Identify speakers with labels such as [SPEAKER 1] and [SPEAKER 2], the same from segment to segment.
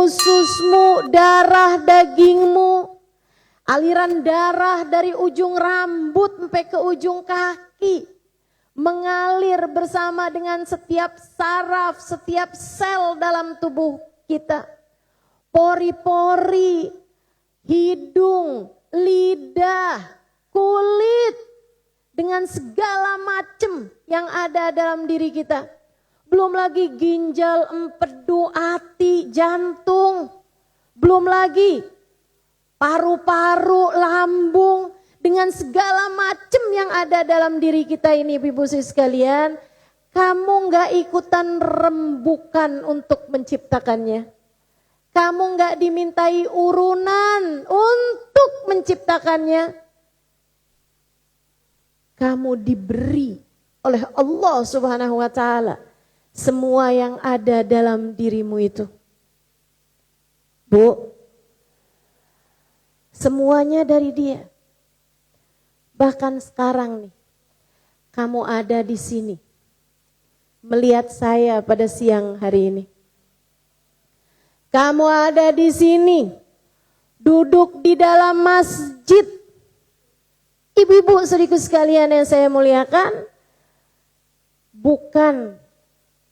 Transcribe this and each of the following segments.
[SPEAKER 1] ususmu, darah dagingmu, aliran darah dari ujung rambut sampai ke ujung kaki mengalir bersama dengan setiap saraf, setiap sel dalam tubuh kita. Pori-pori, hidung, lidah, kulit, dengan segala macam yang ada dalam diri kita. Belum lagi ginjal, empedu, hati, jantung. Belum lagi paru-paru, lambung, dengan segala macam yang ada dalam diri kita ini, ibu-ibu sekalian. Kamu gak ikutan rembukan untuk menciptakannya. Kamu gak dimintai urunan untuk menciptakannya. Kamu diberi oleh Allah Subhanahu wa Ta'ala semua yang ada dalam dirimu itu. Bu, semuanya dari Dia. Bahkan sekarang nih, kamu ada di sini, melihat saya pada siang hari ini. Kamu ada di sini, duduk di dalam masjid. Ibu-ibu saudaraku sekalian yang saya muliakan, bukan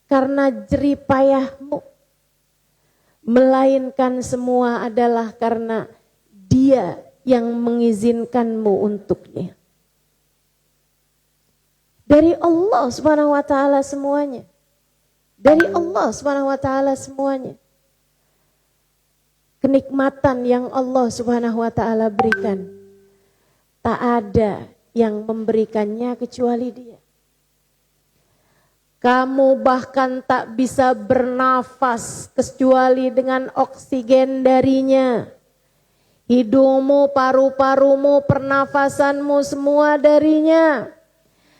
[SPEAKER 1] karena jerih payahmu, melainkan semua adalah karena Dia yang mengizinkanmu untuknya. Dari Allah Subhanahu wa Ta'ala semuanya. Dari Allah Subhanahu wa Ta'ala semuanya. Kenikmatan yang Allah Subhanahu wa Ta'ala berikan, tak ada yang memberikannya kecuali Dia. Kamu bahkan tak bisa bernafas kecuali dengan oksigen darinya. Hidungmu, paru-parumu, pernafasanmu semua darinya.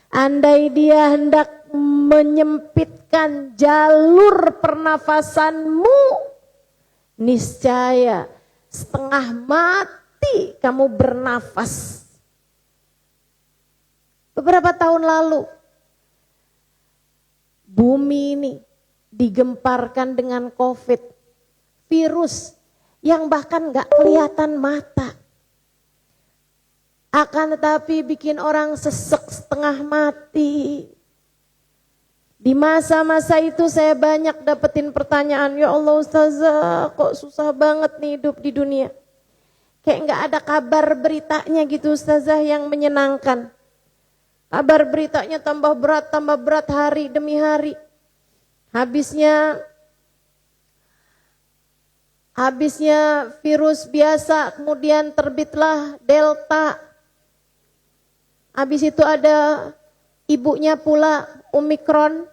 [SPEAKER 1] Andai Dia hendak menyempitkan jalur pernafasanmu, niscaya setengah mati kamu bernafas. Beberapa tahun lalu, bumi ini digemparkan dengan COVID, virus yang bahkan gak kelihatan mata. Akan tetapi bikin orang sesek setengah mati. Di masa-masa itu saya banyak dapetin pertanyaan, ya Allah Ustazah, kok susah banget nih hidup di dunia. Kayak gak ada kabar beritanya gitu Ustazah yang menyenangkan. Kabar beritanya tambah berat hari demi hari. Habisnya virus biasa, kemudian terbitlah Delta. Habis itu ada ibunya pula Omikron.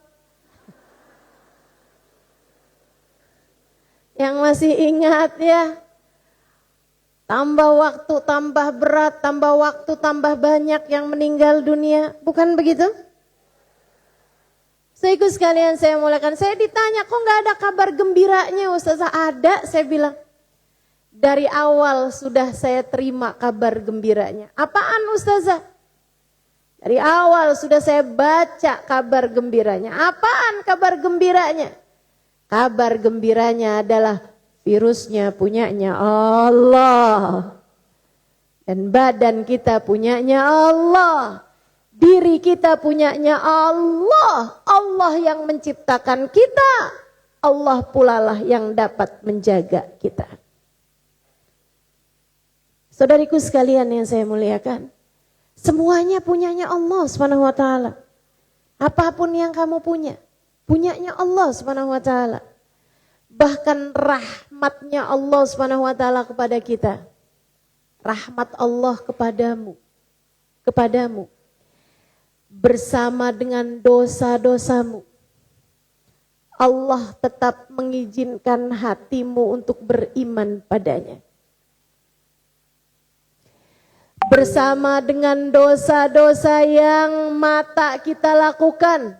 [SPEAKER 1] Yang masih ingat ya. Tambah waktu, tambah berat, tambah waktu, tambah banyak yang meninggal dunia. Bukan begitu? Saudaraku sekalian saya muliakan, saya ditanya kok gak ada kabar gembiranya Ustazah? Ada, saya bilang. Dari awal sudah saya terima kabar gembiranya. Apaan Ustazah? Dari awal sudah saya baca kabar gembiranya. Apaan kabar gembiranya? Kabar gembiranya adalah virusnya punyanya Allah. Dan badan kita punyanya Allah. Diri kita punyanya Allah. Allah yang menciptakan kita. Allah pula lah yang dapat menjaga kita. Saudariku sekalian yang saya muliakan. Semuanya punyanya Allah Subhanahu wa Ta'ala. Apapun yang kamu punya, punyanya Allah Subhanahu wa Ta'ala. Bahkan rahmatnya Allah Subhanahu wa Ta'ala kepada kita. Rahmat Allah kepadamu. Bersama dengan dosa-dosamu, Allah tetap mengizinkan hatimu untuk beriman padanya. Bersama dengan dosa-dosa yang mata kita lakukan,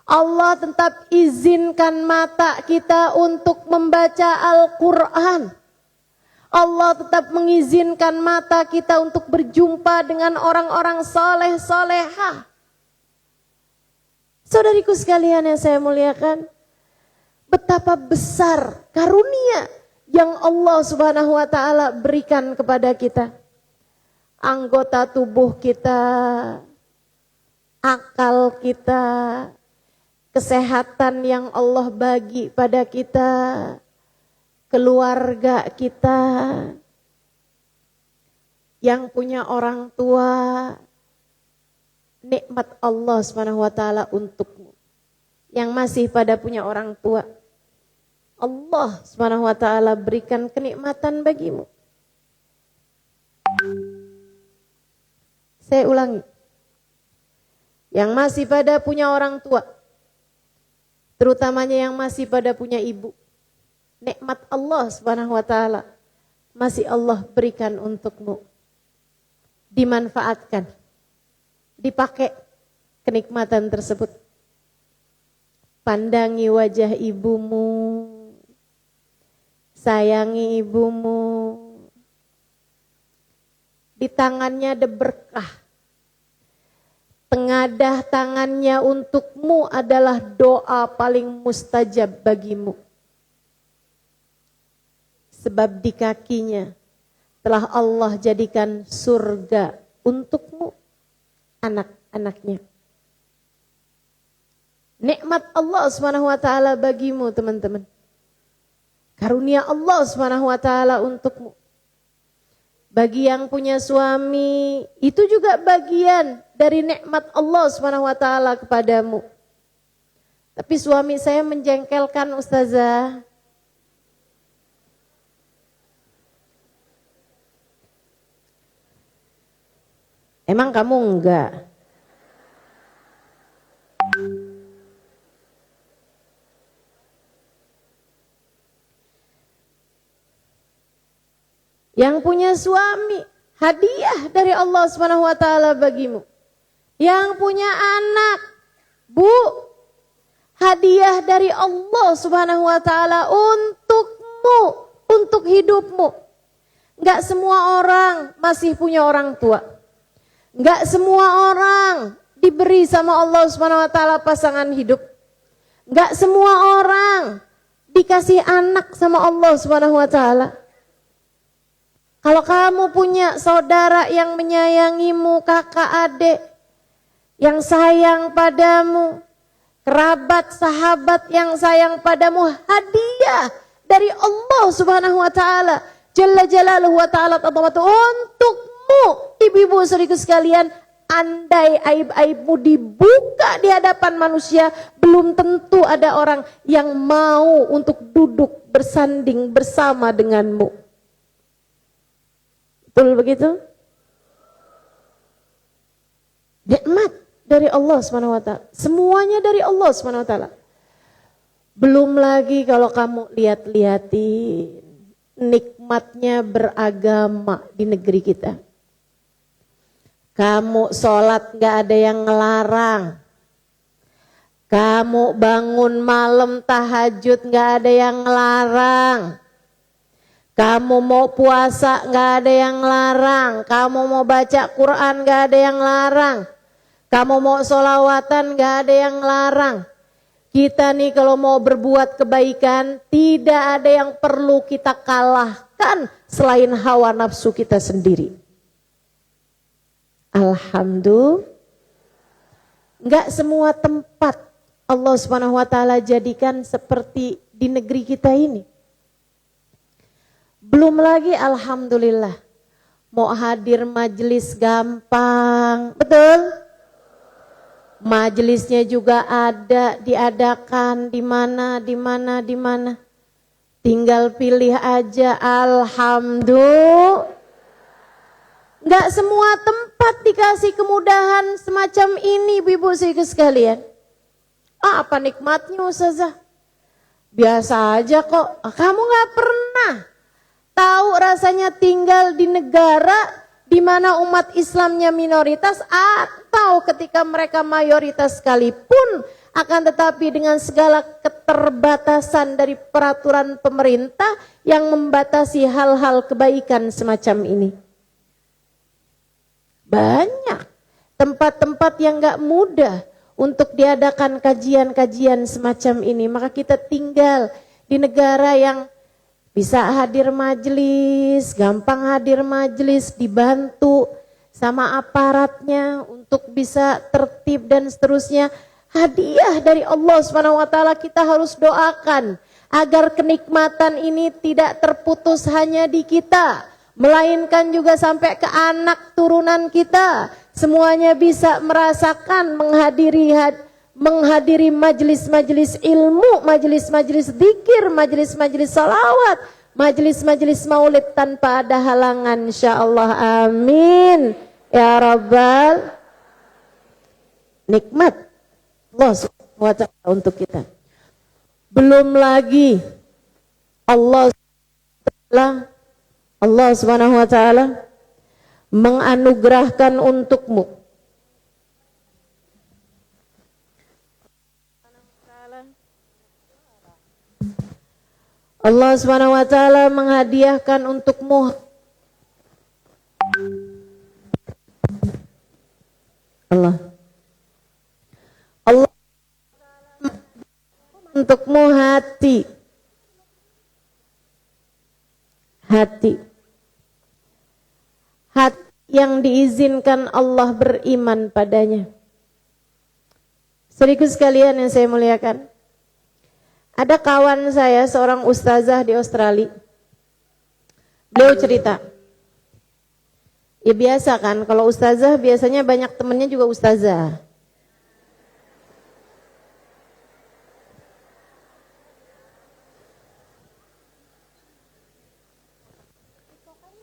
[SPEAKER 1] Allah tetap izinkan mata kita untuk membaca Al-Quran. Allah tetap mengizinkan mata kita untuk berjumpa dengan orang-orang soleh-solehah. Saudariku sekalian yang saya muliakan, betapa besar karunia yang Allah Subhanahu wa taala berikan kepada kita. Anggota tubuh kita, akal kita, kesehatan yang Allah bagi pada kita, keluarga kita, yang punya orang tua, nikmat Allah Subhanahu wa taala untukmu. Yang masih pada punya orang tua, Allah Subhanahu wa taala berikan kenikmatan bagimu. Saya ulangi. Yang masih pada punya orang tua, terutamanya yang masih pada punya ibu, nikmat Allah Subhanahu wa taala masih Allah berikan untukmu. Dimanfaatkan, dipakai kenikmatan tersebut. Pandangi wajah ibumu, sayangi ibumu. Di tangannya ada berkah. Tengadah tangannya untukmu adalah doa paling mustajab bagimu. Sebab di kakinya telah Allah jadikan surga untukmu, anak-anaknya. Nikmat Allah Subhanahu wa taala bagimu, teman-teman. Karunia Allah Subhanahu wa taala untukmu. Bagi yang punya suami, itu juga bagian dari nikmat Allah Subhanahu wa taala kepadamu. Tapi suami saya menjengkelkan, Ustazah. Emang kamu enggak? Yang punya suami, hadiah dari Allah Subhanahu wa taala bagimu. Yang punya anak, Bu, hadiah dari Allah Subhanahu wa taala untukmu, untuk hidupmu. Enggak semua orang masih punya orang tua. Enggak semua orang diberi sama Allah Subhanahu wa taala pasangan hidup. Enggak semua orang dikasih anak sama Allah Subhanahu wa taala. Kalau kamu punya saudara yang menyayangimu, kakak adik yang sayang padamu, kerabat sahabat yang sayang padamu, hadiah dari Allah Subhanahu wa taala Jalla Jalaluhu wa taala untukmu, ibu-ibu saudariku sekalian. Andai aib-aibmu dibuka di hadapan manusia, belum tentu ada orang yang mau untuk duduk bersanding bersama denganmu. Betul begitu? Nikmat dari Allah SWT. Semuanya dari Allah SWT. Belum lagi kalau kamu lihat-lihatin nikmatnya beragama di negeri kita. Kamu sholat gak ada yang ngelarang. Kamu bangun malam tahajud gak ada yang ngelarang. Kamu mau puasa gak ada yang larang. Kamu mau baca Quran gak ada yang larang. Kamu mau sholawatan gak ada yang larang. Kita nih kalau mau berbuat kebaikan, tidak ada yang perlu kita kalahkan selain hawa nafsu kita sendiri. Alhamdulillah. Gak semua tempat Allah Subhanahu wa taala jadikan seperti di negeri kita ini. Belum lagi alhamdulillah, mau hadir majelis gampang, betul? Majelisnya juga ada, diadakan di mana. Tinggal pilih aja, alhamdulillah. Enggak semua tempat dikasih kemudahan semacam ini, ibu-ibu sekalian. Apa nikmatnya, Ustazah? Biasa aja kok. Kamu enggak pernah tahu rasanya tinggal di negara di mana umat Islamnya minoritas, atau ketika mereka mayoritas sekalipun, akan tetapi dengan segala keterbatasan dari peraturan pemerintah yang membatasi hal-hal kebaikan semacam ini. Banyak tempat-tempat yang gak mudah untuk diadakan kajian-kajian semacam ini. Maka kita tinggal di negara yang bisa hadir majelis, gampang hadir majelis, dibantu sama aparatnya untuk bisa tertib dan seterusnya. Hadiah dari Allah SWT, kita harus doakan agar kenikmatan ini tidak terputus hanya di kita, melainkan juga sampai ke anak turunan kita. Semuanya bisa merasakan menghadiri majelis-majelis ilmu, majelis-majelis zikir, majelis-majelis salawat, majelis-majelis maulid tanpa ada halangan, insyaallah. Amin ya rabbal. Nikmat Allah SWT untuk kita. Belum lagi Allah Subhanahu wa taala menganugerahkan untukmu Allah Subhanahu wa taala menghadiahkan untukmu Allah untukmu hati yang diizinkan Allah beriman padanya. Saudaraku sekalian yang saya muliakan, ada kawan saya seorang ustazah di Australia. Beliau cerita, ya biasa kan kalau ustazah biasanya banyak temennya juga ustazah.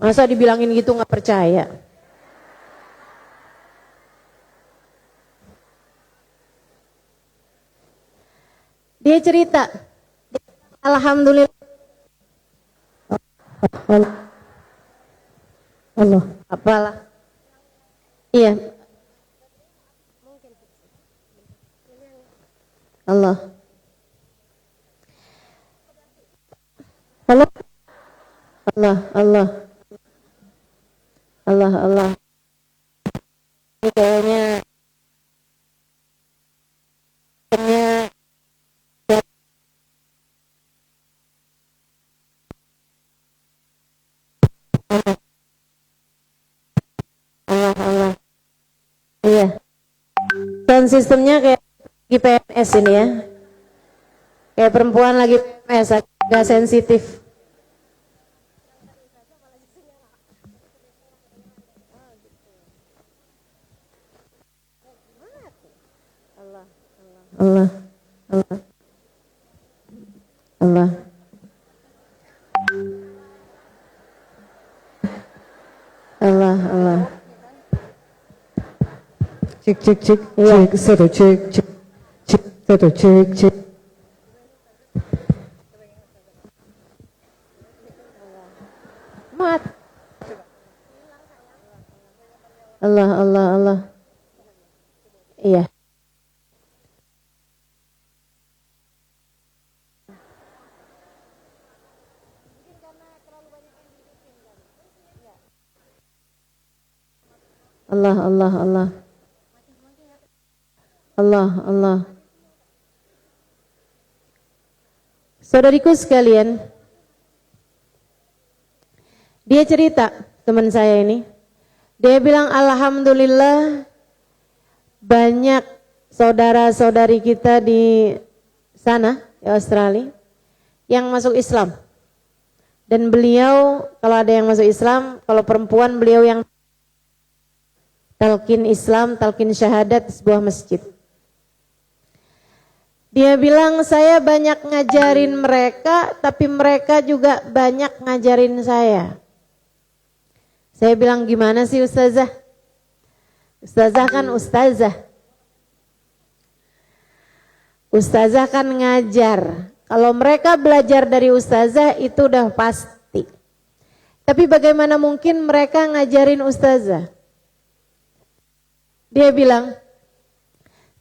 [SPEAKER 1] Masa dibilangin gitu nggak percaya? Dia cerita, alhamdulillah. Allah, apalah? Iya. Allah. Allah. Allah. Ini kayaknya Allah. Iya. Sound sistemnya kayak lagi PMS ini ya. Kayak perempuan lagi PMS, agak sensitif. Allah.
[SPEAKER 2] Cek, satu cek, satu cek.
[SPEAKER 1] Mat. Allah. Iya. Allah. Saudariku sekalian, dia cerita, teman saya ini, dia bilang alhamdulillah banyak saudara-saudari kita di sana, di Australia, yang masuk Islam. Dan beliau, kalau ada yang masuk Islam, kalau perempuan beliau yang talqin Islam, talqin syahadat di sebuah masjid. Dia bilang saya banyak ngajarin mereka, tapi mereka juga banyak ngajarin saya. Saya bilang gimana sih ustazah? Ustazah kan ustazah. Ustazah kan ngajar. Kalau mereka belajar dari ustazah itu udah pasti. Tapi bagaimana mungkin mereka ngajarin ustazah? Dia bilang,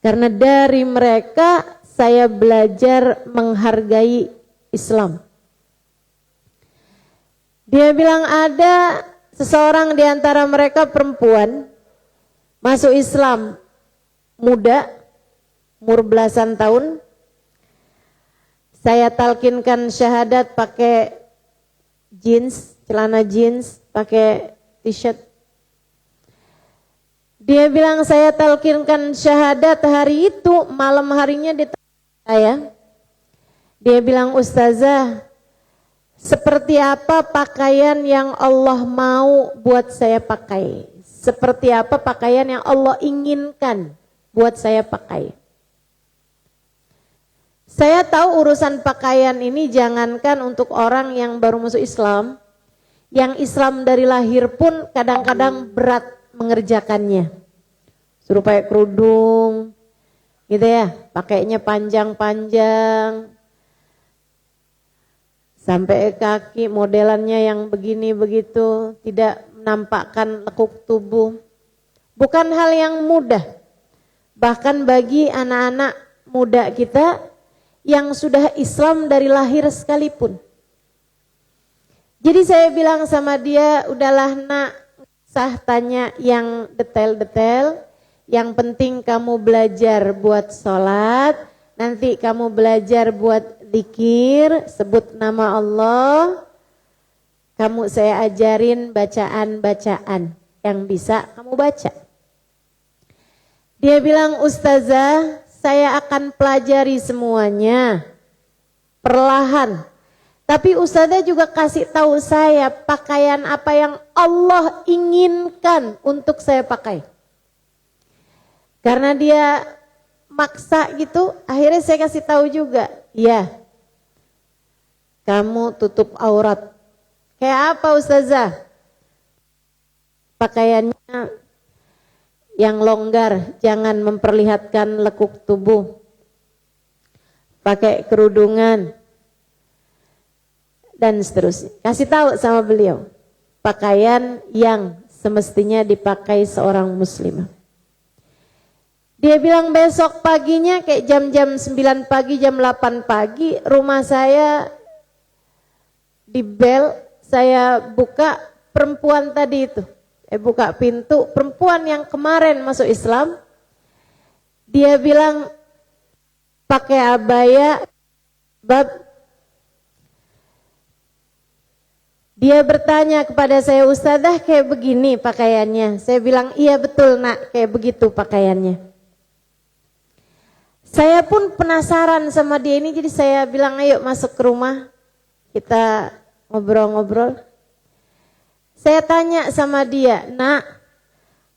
[SPEAKER 1] karena dari mereka saya belajar menghargai Islam. Dia bilang ada seseorang di antara mereka perempuan masuk Islam muda, umur belasan tahun. Saya talkinkan syahadat pakai jeans, celana jeans, pakai t-shirt. Dia bilang saya talqinkan syahadat hari itu, malam harinya dia saya. Dia bilang, Ustazah, seperti apa pakaian yang Allah mau buat saya pakai? Seperti apa pakaian yang Allah inginkan buat saya pakai? Saya tahu urusan pakaian ini jangankan untuk orang yang baru masuk Islam, yang Islam dari lahir pun kadang-kadang berat mengerjakannya. Suruh pakai kerudung, gitu ya, pakainya panjang-panjang, sampai kaki modelannya yang begini begitu, tidak menampakkan lekuk tubuh. Bukan hal yang mudah, bahkan bagi anak-anak muda kita yang sudah Islam dari lahir sekalipun. Jadi saya bilang sama dia, udahlah nak, sah tanya yang detail-detail, yang penting kamu belajar buat sholat, nanti kamu belajar buat zikir, sebut nama Allah, kamu saya ajarin bacaan-bacaan yang bisa kamu baca. Dia bilang, Ustazah, saya akan pelajari semuanya perlahan. Tapi Ustazah juga kasih tahu saya pakaian apa yang Allah inginkan untuk saya pakai. Karena dia maksa gitu, akhirnya saya kasih tahu juga, ya, kamu tutup aurat. Kayak apa Ustazah? Pakaiannya yang longgar, jangan memperlihatkan lekuk tubuh. Pakai kerudungan dan seterusnya. Kasih tahu sama beliau pakaian yang semestinya dipakai seorang muslimah. Dia bilang besok paginya kayak jam-jam 9 pagi, jam 8 pagi, rumah saya di bel, saya buka, perempuan tadi itu. Buka pintu, perempuan yang kemarin masuk Islam. Dia bilang pakai abaya, dia bertanya kepada saya, Ustazah kayak begini pakaiannya. Saya bilang, iya betul nak, kayak begitu pakaiannya. Saya pun penasaran sama dia ini, jadi saya bilang ayo masuk ke rumah, kita ngobrol-ngobrol. Saya tanya sama dia, nak,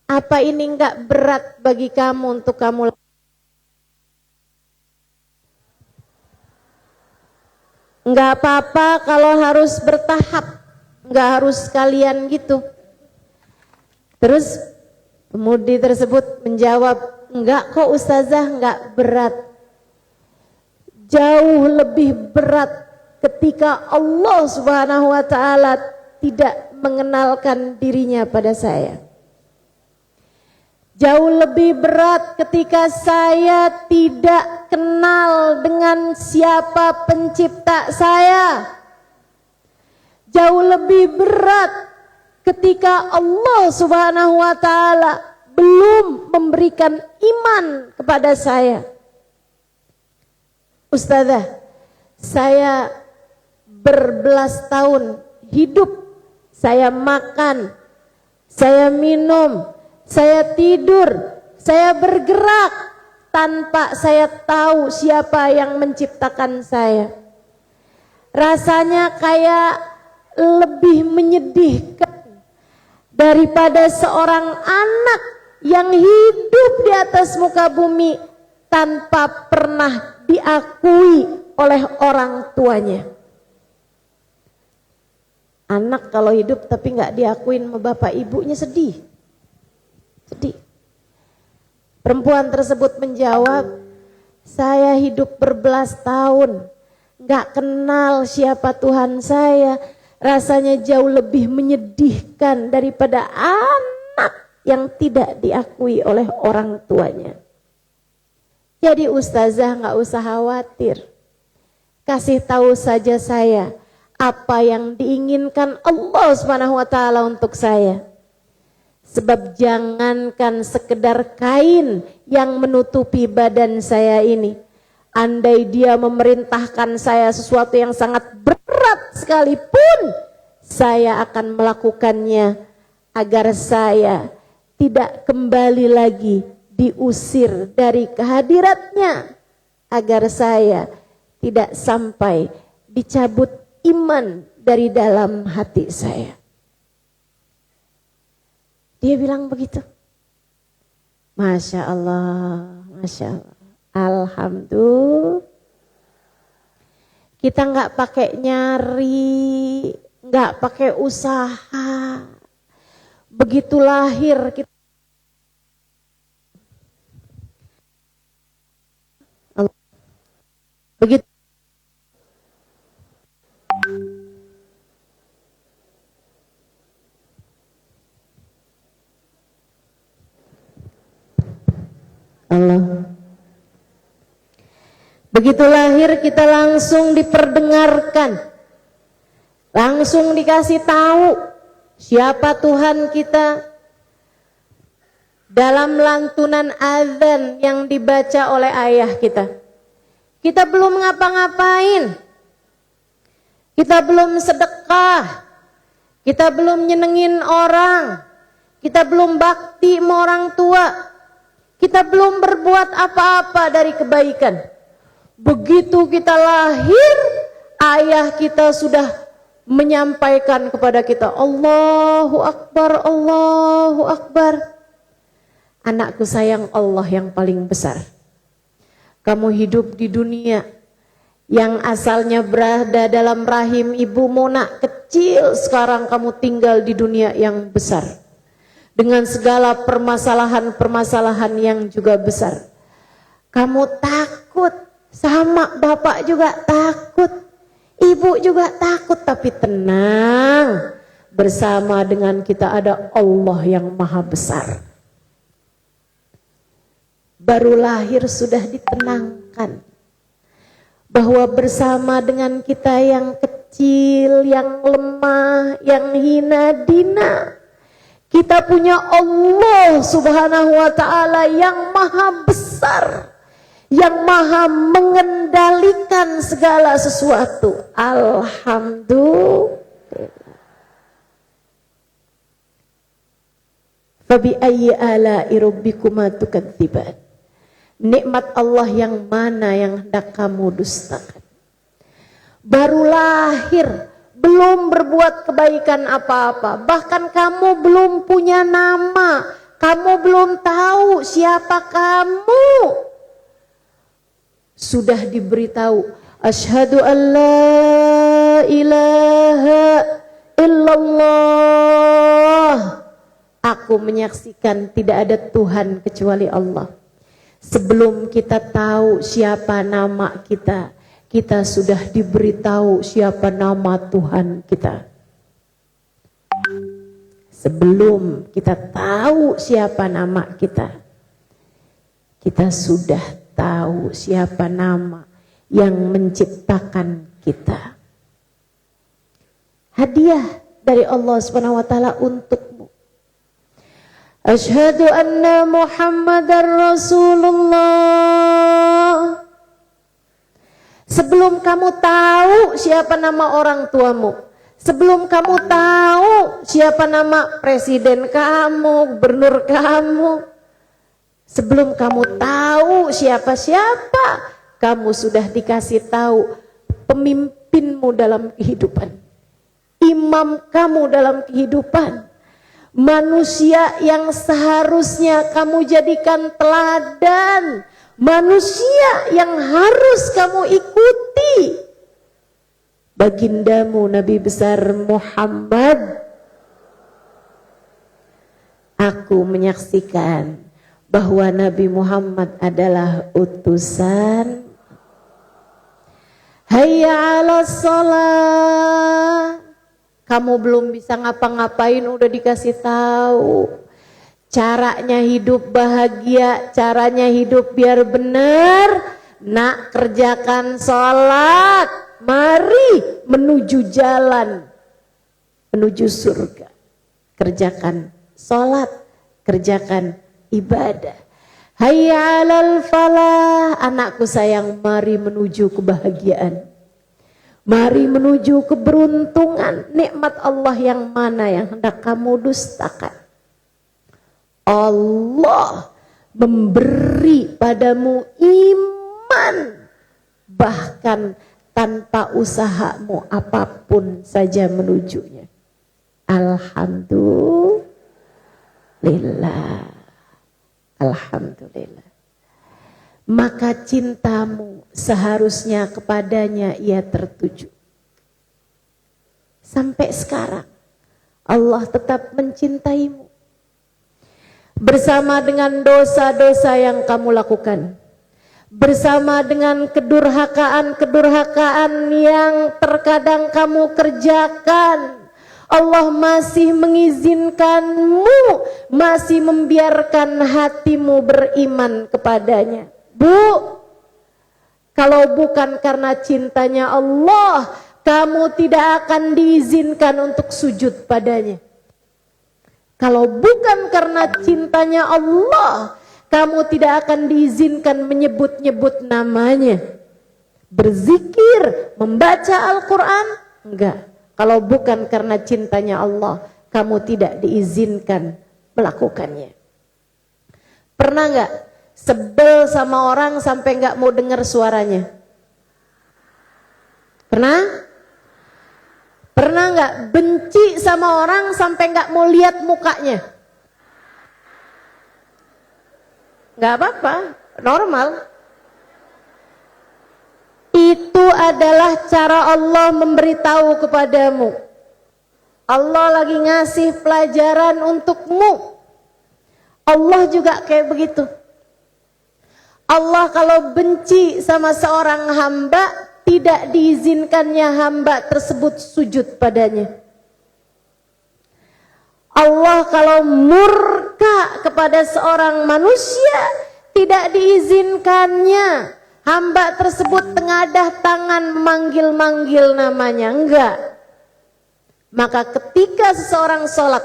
[SPEAKER 1] apa ini enggak berat bagi kamu untuk kamu? Enggak apa-apa kalau harus bertahap, enggak harus sekalian gitu. Terus pemudi tersebut menjawab, enggak kok Ustazah, enggak berat. Jauh lebih berat ketika Allah Subhanahu wa taala tidak mengenalkan dirinya pada saya. Jauh lebih berat ketika saya tidak kenal dengan siapa pencipta saya. Jauh lebih berat ketika Allah Subhanahu wa taala belum memberikan iman kepada saya. Ustazah, saya berbelas tahun hidup, saya makan, saya minum, saya tidur, saya bergerak tanpa saya tahu siapa yang menciptakan saya. Rasanya kayak lebih menyedihkan daripada seorang anak yang hidup di atas muka bumi tanpa pernah diakui oleh orang tuanya. Anak kalau hidup tapi nggak diakuin sama bapak ibunya sedih. Sedih. Perempuan tersebut menjawab, saya hidup berbelas tahun, nggak kenal siapa Tuhan saya. Rasanya jauh lebih menyedihkan daripada anak yang tidak diakui oleh orang tuanya. Jadi Ustazah nggak usah khawatir. Kasih tahu saja saya apa yang diinginkan Allah Subhanahu wa taala untuk saya. Sebab jangankan sekedar kain yang menutupi badan saya ini, andai dia memerintahkan saya sesuatu yang sangat berat sekalipun, saya akan melakukannya agar saya tidak kembali lagi diusir dari kehadiratnya, agar saya tidak sampai dicabut iman dari dalam hati saya. Dia bilang begitu. Masya Allah, Masya Allah. Alhamdulillah. Kita nggak pakai nyari, nggak pakai usaha. Begitu lahir kita. Begitu. Allah. Begitu lahir kita langsung diperdengarkan, langsung dikasih tahu siapa Tuhan kita dalam lantunan azan yang dibaca oleh ayah kita. Kita belum ngapa-ngapain, kita belum sedekah, kita belum nyenengin orang, kita belum bakti sama orang tua, kita belum berbuat apa-apa dari kebaikan. Begitu kita lahir, ayah kita sudah menyampaikan kepada kita, Allahu Akbar, Allahu Akbar. Anakku sayang, Allah yang paling besar. Kamu hidup di dunia yang asalnya berada dalam rahim ibumu nak kecil, sekarang kamu tinggal di dunia yang besar dengan segala permasalahan-permasalahan yang juga besar. Kamu takut, sama bapak juga takut, ibu juga takut, tapi tenang, bersama dengan kita ada Allah yang maha besar. Baru lahir sudah ditenangkan bahwa bersama dengan kita yang kecil, yang lemah, yang hina dina, kita punya Allah Subhanahu wa ta'ala yang maha besar, yang maha mengendalikan segala sesuatu. Alhamdulillah. Fabi ayyi ala'i rabbikuma tukadziban. Nikmat Allah yang mana yang hendak kamu dustakan? Baru lahir, belum berbuat kebaikan apa-apa, bahkan kamu belum punya nama, kamu belum tahu siapa kamu. Sudah diberitahu, asyhadu an la ilaha illallah. Aku menyaksikan tidak ada Tuhan kecuali Allah. Sebelum kita tahu siapa nama kita, kita sudah diberitahu siapa nama Tuhan kita. Sebelum kita tahu siapa nama kita, kita sudah tahu siapa nama yang menciptakan kita. Hadiah dari Allah Subhanahu wa taala untukmu. Asyhadu anna Muhammadar Rasulullah. Sebelum kamu tahu siapa nama orang tuamu, sebelum kamu tahu siapa nama presiden kamu, gubernur kamu, sebelum kamu tahu siapa-siapa, kamu sudah dikasih tahu pemimpinmu dalam kehidupan, imam kamu dalam kehidupan, manusia yang seharusnya kamu jadikan teladan, manusia yang harus kamu ikuti. Bagindamu Nabi besar Muhammad. Aku menyaksikan bahwa Nabi Muhammad adalah utusan. Hayya 'alas shalah. Kamu belum bisa ngapa-ngapain udah dikasih tahu caranya hidup bahagia, caranya hidup biar benar. Nak, kerjakan sholat, mari menuju jalan, menuju surga. Kerjakan sholat, kerjakan ibadah. Hayya 'alal falah, anakku sayang, mari menuju kebahagiaan. Mari menuju keberuntungan. Nikmat Allah yang mana yang hendak kamu dustakan? Allah memberi padamu iman, bahkan tanpa usahamu apapun saja menujunya. Alhamdulillah. Alhamdulillah. Maka cintamu seharusnya kepadanya ia tertuju. Sampai sekarang Allah tetap mencintaimu. Bersama dengan dosa-dosa yang kamu lakukan, bersama dengan kedurhakaan-kedurhakaan yang terkadang kamu kerjakan, Allah masih mengizinkanmu, masih membiarkan hatimu beriman kepadanya. Bu, kalau bukan karena cintanya Allah, kamu tidak akan diizinkan untuk sujud padanya. Kalau bukan karena cintanya Allah, kamu tidak akan diizinkan menyebut-nyebut namanya. Berzikir, membaca Al-Quran, enggak. Kalau bukan karena cintanya Allah, kamu tidak diizinkan melakukannya. Pernah enggak sebel sama orang sampai enggak mau dengar suaranya? Pernah? Pernah enggak benci sama orang sampai enggak mau lihat mukanya? Enggak apa-apa, normal. Itu adalah cara Allah memberitahu kepadamu. Allah lagi ngasih pelajaran untukmu. Allah juga kayak begitu. Allah kalau benci sama seorang hamba, tidak diizinkannya hamba tersebut sujud padanya. Allah kalau murka kepada seorang manusia, tidak diizinkannya hamba tersebut tengadah tangan memanggil-manggil namanya, enggak. Maka ketika seseorang sholat,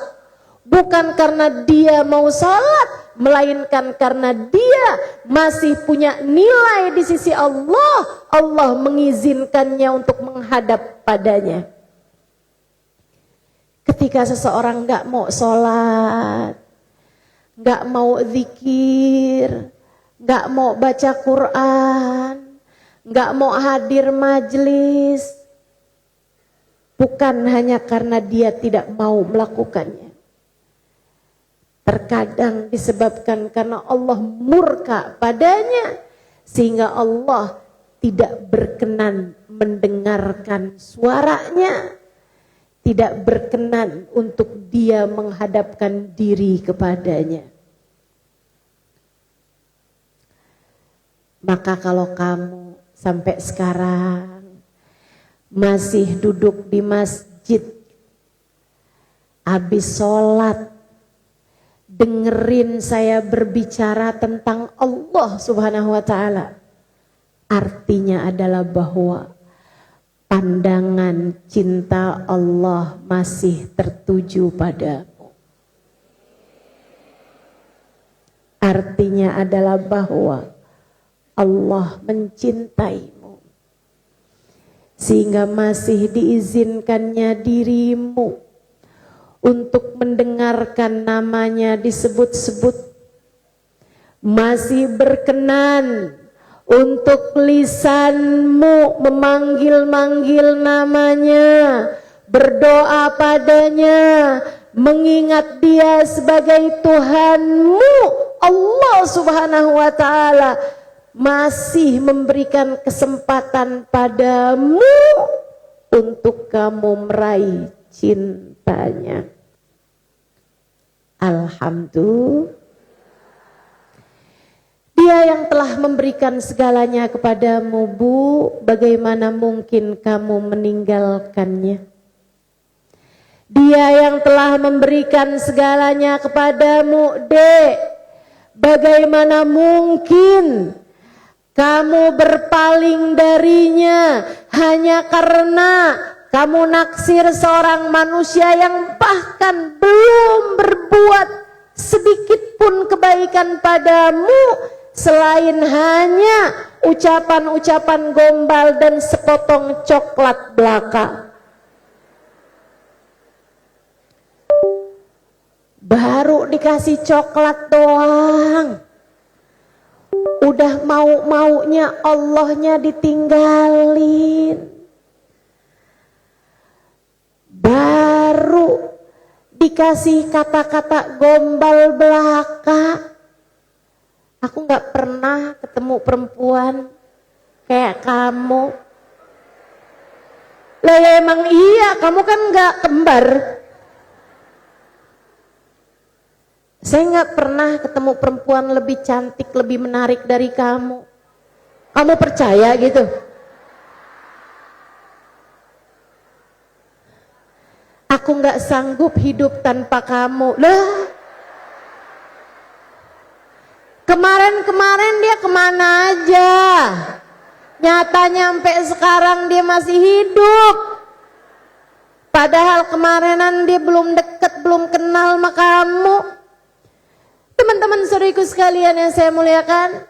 [SPEAKER 1] bukan karena dia mau sholat, melainkan karena dia masih punya nilai di sisi Allah, Allah mengizinkannya untuk menghadap padanya. Ketika seseorang enggak mau sholat, enggak mau zikir, enggak mau baca Quran, enggak mau hadir majelis, bukan hanya karena dia tidak mau melakukannya. Terkadang disebabkan karena Allah murka padanya, sehingga Allah tidak berkenan mendengarkan suaranya, tidak berkenan untuk dia menghadapkan diri kepadanya. Maka kalau kamu sampai sekarang masih duduk di masjid, habis sholat, dengerin saya berbicara tentang Allah Subhanahu wa ta'ala, artinya adalah bahwa pandangan cinta Allah masih tertuju padamu. Artinya adalah bahwa Allah mencintaimu, sehingga masih diizinkannya dirimu untuk mendengarkan namanya disebut-sebut, masih berkenan untuk lisanmu memanggil-manggil namanya, berdoa padanya, mengingat dia sebagai Tuhanmu. Allah Subhanahu wa ta'ala masih memberikan kesempatan padamu untuk kamu meraih cintanya. Alhamdulillah. Dia yang telah memberikan segalanya kepadamu, Bu, bagaimana mungkin kamu meninggalkannya? Dia yang telah memberikan segalanya kepadamu, Dek, bagaimana mungkin kamu berpaling darinya hanya karena kamu naksir seorang manusia yang bahkan belum berbuat sedikit pun kebaikan padamu, selain hanya ucapan-ucapan gombal dan sepotong coklat belaka. Baru dikasih coklat doang, udah mau-maunya Allahnya ditinggalin. Baru dikasih kata-kata gombal belaka. Aku gak pernah ketemu perempuan kayak kamu. Lah ya emang iya, kamu kan gak kembar. Saya gak pernah ketemu perempuan lebih cantik, lebih menarik dari kamu. Kamu percaya gitu? Aku gak sanggup hidup tanpa kamu. Lah, kemarin-kemarin dia kemana aja? Nyatanya sampai sekarang dia masih hidup. Padahal kemarinan dia belum deket, belum kenal sama kamu. Teman-teman saudariku sekalian yang saya muliakan,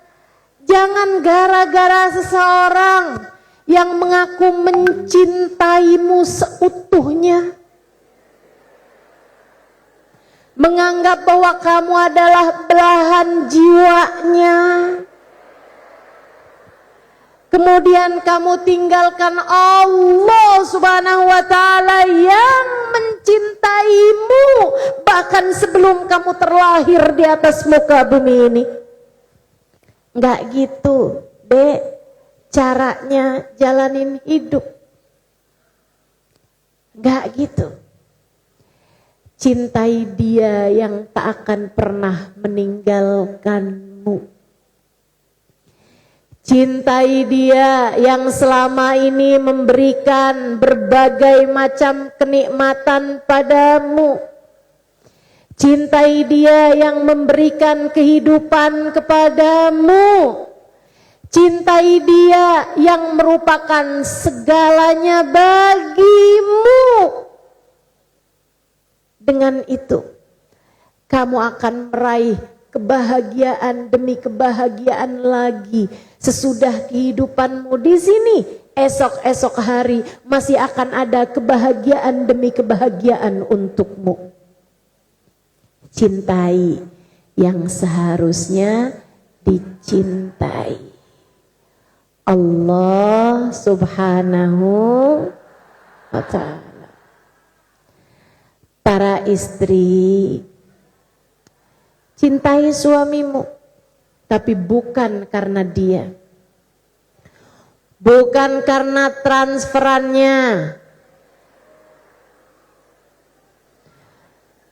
[SPEAKER 1] jangan gara-gara seseorang yang mengaku mencintaimu seutuhnya, menganggap bahwa kamu adalah belahan jiwanya, kemudian kamu tinggalkan Allah Subhanahu wa Ta'ala yang mencintaimu bahkan sebelum kamu terlahir di atas muka bumi ini. Enggak gitu, Dek, caranya jalanin hidup. Enggak gitu. Cintai dia yang tak akan pernah meninggalkanmu. Cintai dia yang selama ini memberikan berbagai macam kenikmatan padamu. Cintai dia yang memberikan kehidupan kepadamu. Cintai dia yang merupakan segalanya bagimu. Dengan itu, kamu akan meraih kebahagiaan demi kebahagiaan lagi. Sesudah kehidupanmu di sini, esok-esok hari masih akan ada kebahagiaan demi kebahagiaan untukmu. Cintai yang seharusnya dicintai. Allah Subhanahu wa Ta'ala. Para istri, cintai suamimu, tapi bukan karena dia, bukan karena transferannya,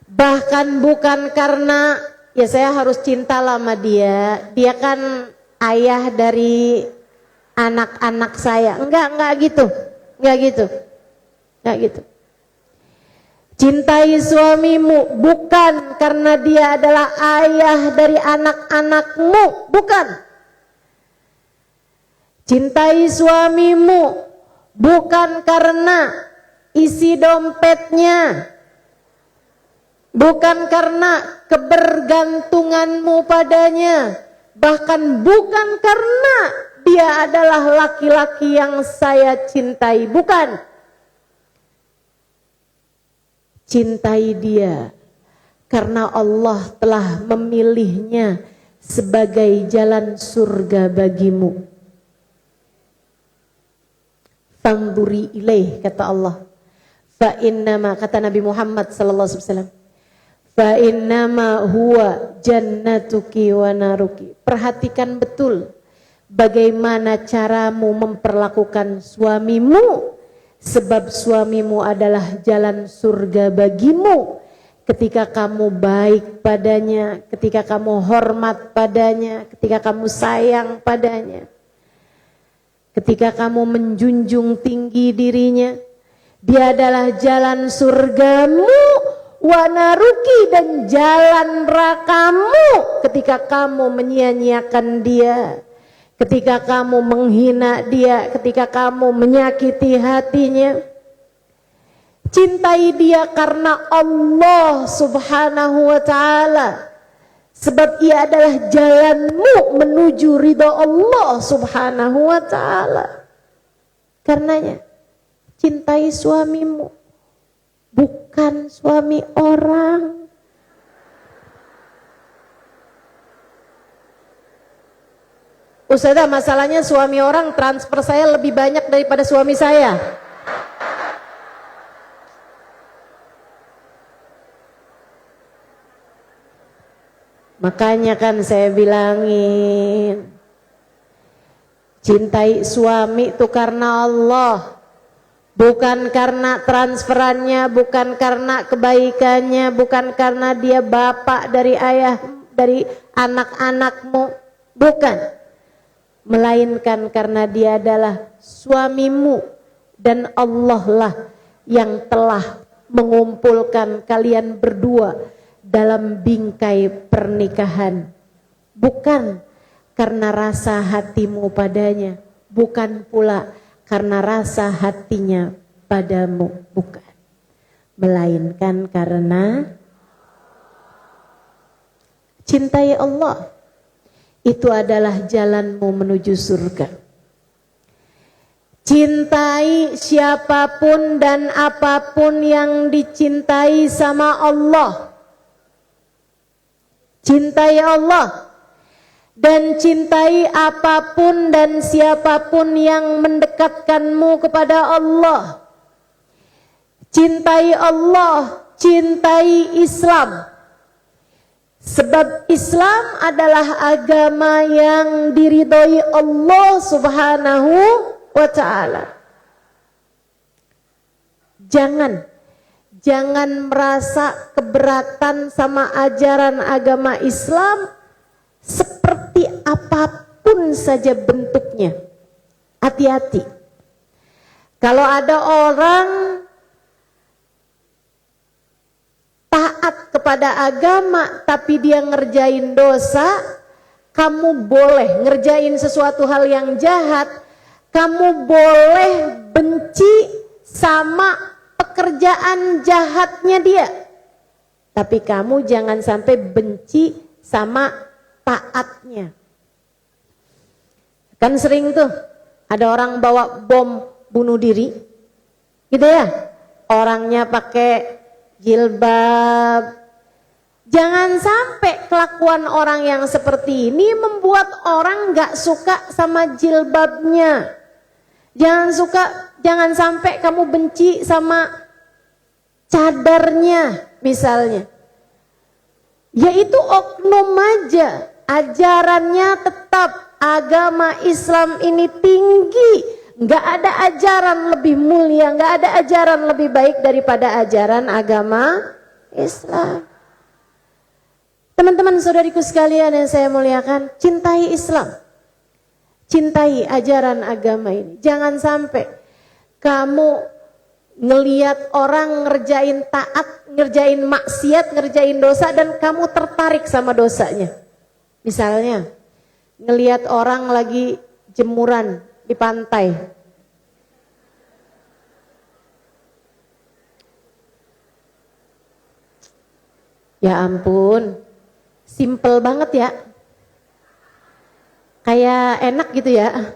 [SPEAKER 1] bahkan bukan karena ya saya harus cinta sama dia, dia kan ayah dari anak-anak saya. Enggak gitu, enggak gitu. Cintai suamimu bukan karena dia adalah ayah dari anak-anakmu, bukan. Cintai suamimu bukan karena isi dompetnya, bukan karena kebergantunganmu padanya, bahkan bukan karena dia adalah laki-laki yang saya cintai, bukan. Cintai dia karena Allah telah memilihnya sebagai jalan surga bagimu. Fangduri ilaih, kata Allah. Fa innama, kata Nabi Muhammad sallallahu alaihi wasallam, fa innama huwa jannatuki wa naruki. Perhatikan betul bagaimana caramu memperlakukan suamimu. Sebab suamimu adalah jalan surga bagimu. Ketika kamu baik padanya, ketika kamu hormat padanya, ketika kamu sayang padanya, ketika kamu menjunjung tinggi dirinya, dia adalah jalan surgamu, wanaruki, dan jalan nerakamu ketika kamu menyia-nyiakan dia. Ketika kamu menghina dia, ketika kamu menyakiti hatinya. Cintai dia karena Allah Subhanahu wa Ta'ala Sebab ia adalah jalanmu menuju ridha Allah subhanahu wa ta'ala. Karenanya, cintai suamimu, bukan suami orang. Ustazah, masalahnya suami orang transfer saya lebih banyak daripada suami saya. Makanya kan saya bilangin, cintai suami itu karena Allah, bukan karena transferannya, bukan karena kebaikannya, bukan karena dia bapak dari ayah, dari anak-anakmu, bukan. Melainkan karena dia adalah suamimu dan Allah lah yang telah mengumpulkan kalian berdua dalam bingkai pernikahan. Bukan karena rasa hatimu padanya, bukan pula karena rasa hatinya padamu, bukan. Melainkan karena cintai Allah. Itu adalah jalanmu menuju surga. Cintai siapapun dan apapun yang dicintai sama Allah. Cintai Allah. Dan cintai apapun dan siapapun yang mendekatkanmu kepada Allah. Cintai Allah, cintai Islam. Sebab Islam adalah agama yang diridhoi Allah subhanahu wa ta'ala. Jangan merasa keberatan sama ajaran agama Islam seperti apapun saja bentuknya. Hati-hati. Kalau ada orang taat kepada agama tapi dia ngerjain dosa, kamu boleh ngerjain sesuatu hal yang jahat, kamu boleh benci sama pekerjaan jahatnya dia, tapi kamu jangan sampai benci sama taatnya. Kan sering tuh ada orang bawa bom bunuh diri gitu ya, orangnya pakai jilbab. Jangan sampai kelakuan orang yang seperti ini membuat orang gak suka sama jilbabnya. Jangan sampai kamu benci sama cadarnya misalnya. Yaitu oknum aja, ajarannya tetap agama Islam ini tinggi. Gak ada ajaran lebih mulia, gak ada ajaran lebih baik daripada ajaran agama Islam. Teman-teman saudariku sekalian yang saya muliakan, cintai Islam. Cintai ajaran agama ini. Jangan sampai kamu ngelihat orang ngerjain taat, ngerjain maksiat, ngerjain dosa dan kamu tertarik sama dosanya. Misalnya, ngelihat orang lagi jemuran di pantai. Ya ampun, simple banget ya. Kayak enak gitu ya.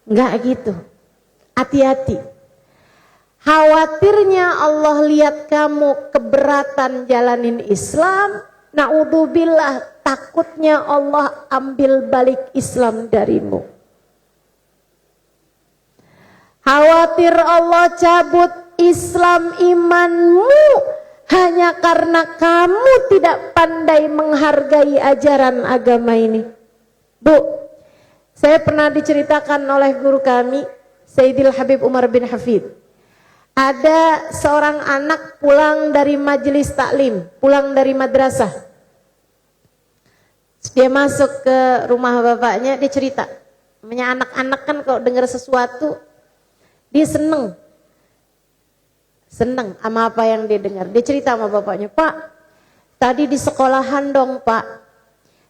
[SPEAKER 1] Enggak gitu. Hati-hati. Khawatirnya Allah lihat kamu keberatan jalanin Islam, naudzubillah, takutnya Allah ambil balik Islam darimu. Khawatir Allah cabut Islam imanmu hanya karena kamu tidak pandai menghargai ajaran agama ini. Bu, saya pernah diceritakan oleh guru kami, Sayyidil Habib Umar bin Hafid. Ada seorang anak pulang dari majelis taklim, pulang dari madrasah. Dia masuk ke rumah bapaknya, dia cerita. Namanya anak-anak kan kalau dengar sesuatu, dia seneng sama apa yang dia dengar. Dia cerita sama bapaknya, Pak, tadi di sekolahan dong Pak,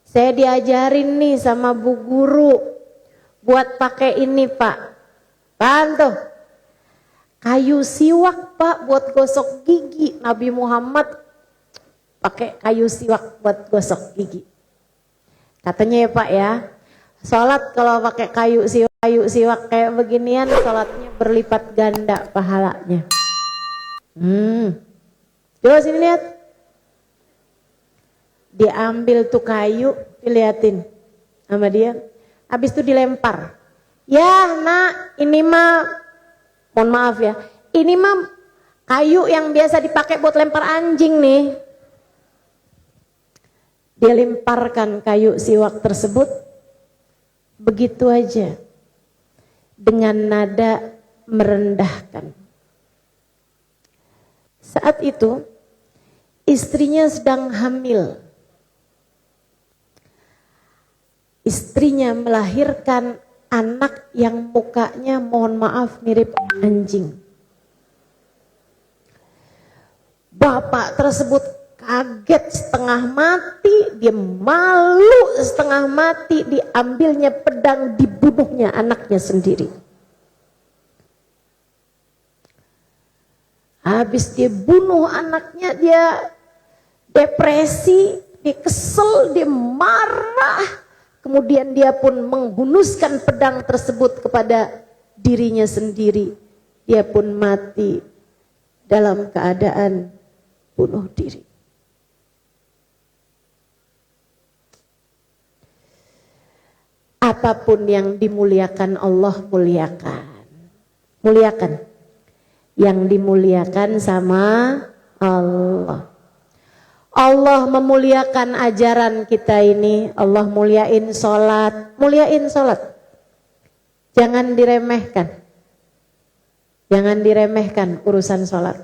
[SPEAKER 1] saya diajarin nih sama bu guru buat pakai ini Pak. Apaan tuh? Kayu siwak Pak, buat gosok gigi. Nabi Muhammad pakai kayu siwak buat gosok gigi. Katanya ya Pak ya, sholat kalau pakai kayu siwak kayak beginian, sholatnya berlipat ganda pahalanya. Coba sini lihat. Diambil tuh kayu, diliatin sama dia. Habis itu dilempar. Ya nak, ini mah, mohon maaf ya, ini mah kayu yang biasa dipakai buat lempar anjing nih. Dia lemparkan kayu siwak tersebut begitu aja dengan nada merendahkan. Saat itu istrinya sedang hamil. Istrinya melahirkan anak yang mukanya mohon maaf mirip anjing. Bapak tersebut kaget setengah mati, dia malu setengah mati, diambilnya pedang, dibunuhnya anaknya sendiri. Habis dia bunuh anaknya, dia depresi, dia kesel, dia marah. Kemudian dia pun menghunuskan pedang tersebut kepada dirinya sendiri. Dia pun mati dalam keadaan bunuh diri. Apapun yang dimuliakan Allah muliakan. Muliakan. Yang dimuliakan sama Allah. Allah memuliakan ajaran kita ini. Allah muliain sholat. Muliain sholat. Jangan diremehkan. Jangan diremehkan urusan sholat.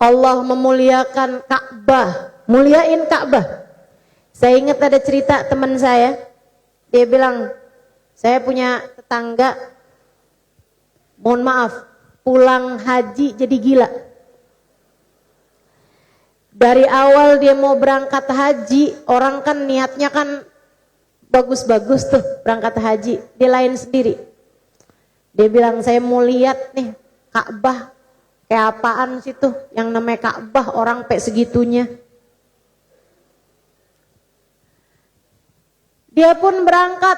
[SPEAKER 1] Allah memuliakan Ka'bah. Muliain Ka'bah. Saya ingat ada cerita teman saya. Dia bilang, saya punya tetangga, mohon maaf, pulang haji jadi gila. Dari awal dia mau berangkat haji, orang kan niatnya kan bagus-bagus tuh berangkat haji, dia lain sendiri. Dia bilang saya mau lihat nih Ka'bah, kayak apaan sih tuh yang namanya Ka'bah orang kayak segitunya. Dia pun berangkat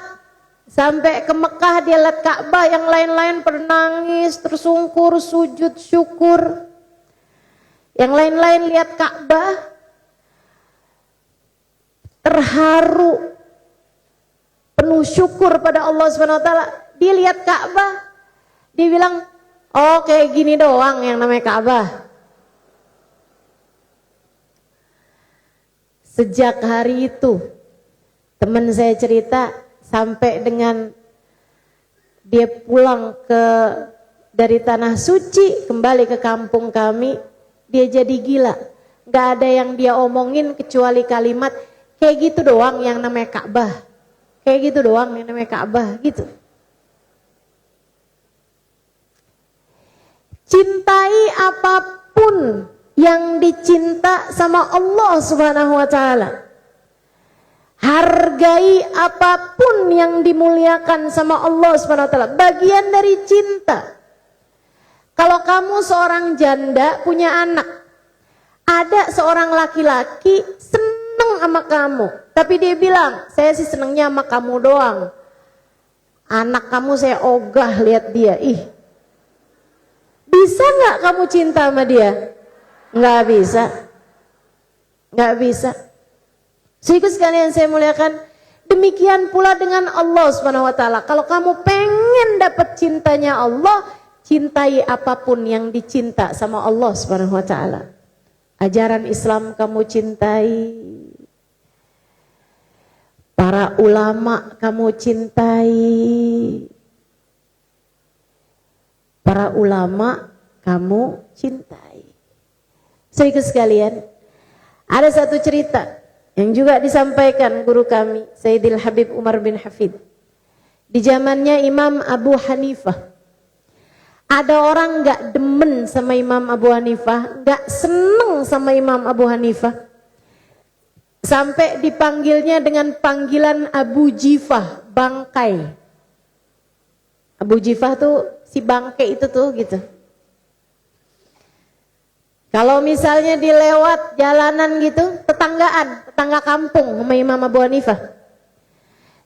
[SPEAKER 1] sampai ke Mekah, dia lihat Ka'bah, yang lain-lain bernangis, tersungkur, sujud syukur. Yang lain-lain lihat Ka'bah, terharu, penuh syukur pada Allah SWT. Dia lihat Ka'bah, dia bilang, oh kayak gini doang yang namanya Ka'bah. Sejak hari itu, teman saya cerita, sampai dengan dia pulang dari tanah suci, kembali ke kampung kami, dia jadi gila. Gak ada yang dia omongin kecuali kalimat kayak gitu doang yang namanya Ka'bah. Kayak gitu doang yang namanya Ka'bah gitu. Cintai apapun yang dicinta sama Allah Subhanahu wa taala. Hargai apapun yang dimuliakan sama Allah Subhanahu wa taala. Bagian dari cinta. Kalau kamu seorang janda punya anak, ada seorang laki-laki seneng sama kamu, tapi dia bilang, saya sih senengnya sama kamu doang. Anak kamu saya ogah lihat dia, bisa nggak kamu cinta sama dia? Nggak bisa, nggak bisa. Sehingga sekalian saya muliakan, demikian pula dengan Allah Subhanahu wa taala. Kalau kamu pengen dapat cintanya Allah, cintai apapun yang dicinta sama Allah Subhanahu wa taala. Ajaran Islam kamu cintai. Para ulama kamu cintai. Para ulama kamu cintai. Saudara sekalian, ada satu cerita yang juga disampaikan guru kami, Sayyidil Habib Umar bin Hafid. Di zamannya Imam Abu Hanifah. Ada orang gak demen sama Imam Abu Hanifah, gak seneng sama Imam Abu Hanifah. Sampai dipanggilnya dengan panggilan Abu Jifah, bangkai. Abu Jifah tuh si bangkai itu tuh gitu. Kalau misalnya dilewat jalanan gitu, tetangga kampung sama Imam Abu Hanifah.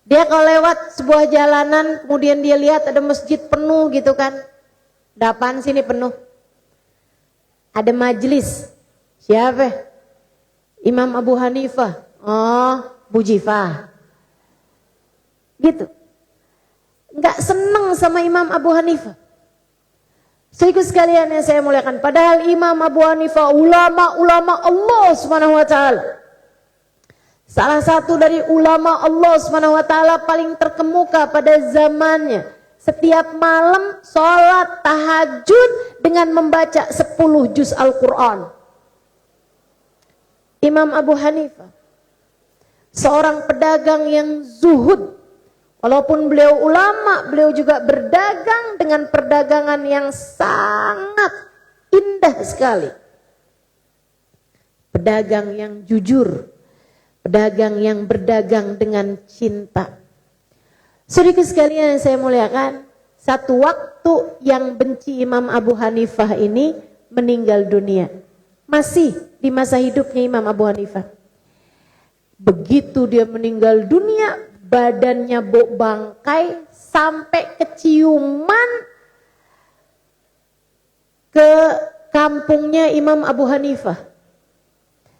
[SPEAKER 1] Dia kalau lewat sebuah jalanan, kemudian dia lihat ada masjid penuh gitu kan. Dapan sini penuh. Ada majelis. Siapa? Imam Abu Hanifah. Oh, Bu Jifah. Gitu. Enggak seneng sama Imam Abu Hanifah. Saudaraku sekalian yang saya muliakan, padahal Imam Abu Hanifah ulama Allah Subhanahu wa taala. Salah satu dari ulama Allah Subhanahu wa taala paling terkemuka pada zamannya. Setiap malam sholat tahajud dengan membaca 10 juz Al-Quran. Imam Abu Hanifah, seorang pedagang yang zuhud. Walaupun beliau ulama, beliau juga berdagang dengan perdagangan yang sangat indah sekali. Pedagang yang jujur, pedagang yang berdagang dengan cinta. Saudaraku sekalian yang saya muliakan, satu waktu yang benci Imam Abu Hanifah ini meninggal dunia. Masih di masa hidupnya Imam Abu Hanifah. Begitu dia meninggal dunia, badannya bau bangkai sampai keciuman ke kampungnya Imam Abu Hanifah.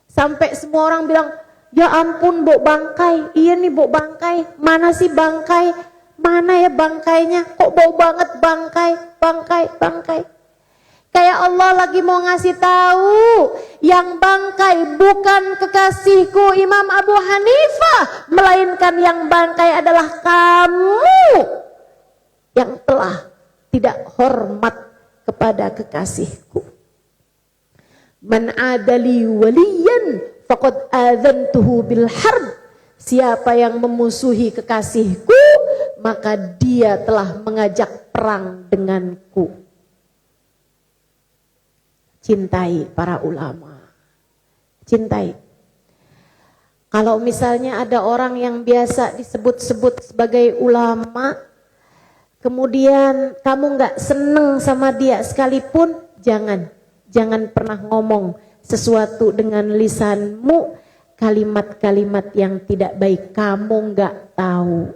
[SPEAKER 1] Sampai semua orang bilang, ya ampun bau bangkai, iya nih bau bangkai, mana sih bangkai, mana ya bangkainya, kok bau banget bangkai. Kayak Allah lagi mau ngasih tahu, yang bangkai bukan kekasihku Imam Abu Hanifah, melainkan yang bangkai adalah kamu yang telah tidak hormat kepada kekasihku. Man adali waliyan faqad adzantuhu bil harb. Siapa yang memusuhi kekasihku, maka dia telah mengajak perang denganku. Cintai para ulama. Cintai. Kalau misalnya ada orang yang biasa disebut-sebut sebagai ulama, kemudian kamu gak seneng sama dia sekalipun, jangan pernah ngomong sesuatu dengan lisanmu, kalimat-kalimat yang tidak baik. Kamu gak tahu.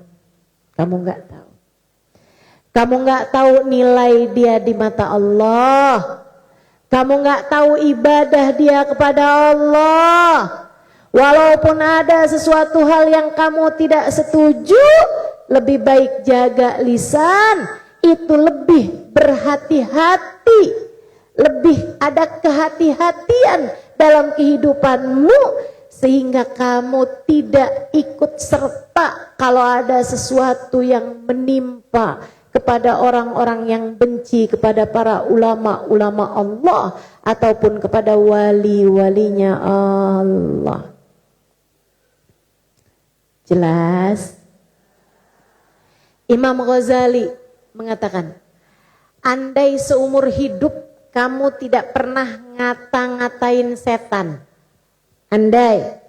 [SPEAKER 1] Kamu gak tahu nilai dia di mata Allah. Kamu gak tahu ibadah dia kepada Allah. Walaupun ada sesuatu hal yang kamu tidak setuju, lebih baik jaga lisan. Itu lebih berhati-hati, lebih ada kehati-hatian dalam kehidupanmu, sehingga kamu tidak ikut serta kalau ada sesuatu yang menimpa kepada orang-orang yang benci kepada para ulama-ulama Allah ataupun kepada wali-walinya Allah. Jelas? Imam Ghazali mengatakan, andai seumur hidup kamu tidak pernah ngata-ngatain setan, andai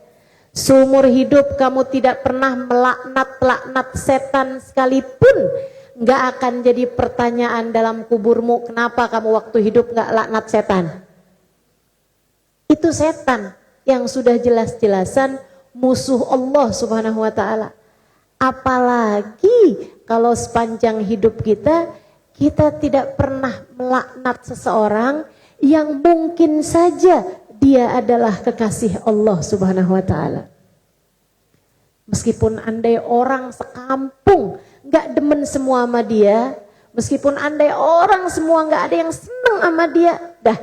[SPEAKER 1] seumur hidup kamu tidak pernah melaknat-laknat setan sekalipun, nggak akan jadi pertanyaan dalam kuburmu, kenapa kamu waktu hidup nggak laknat setan? Itu setan yang sudah jelas-jelasan musuh Allah Subhanahu wa taala. Apalagi kalau sepanjang hidup kita tidak pernah melaknat seseorang yang mungkin saja dia adalah kekasih Allah Subhanahu wa taala. Meskipun andai orang sekampung gak demen semua sama dia, meskipun andai orang semua gak ada yang seneng sama dia, dah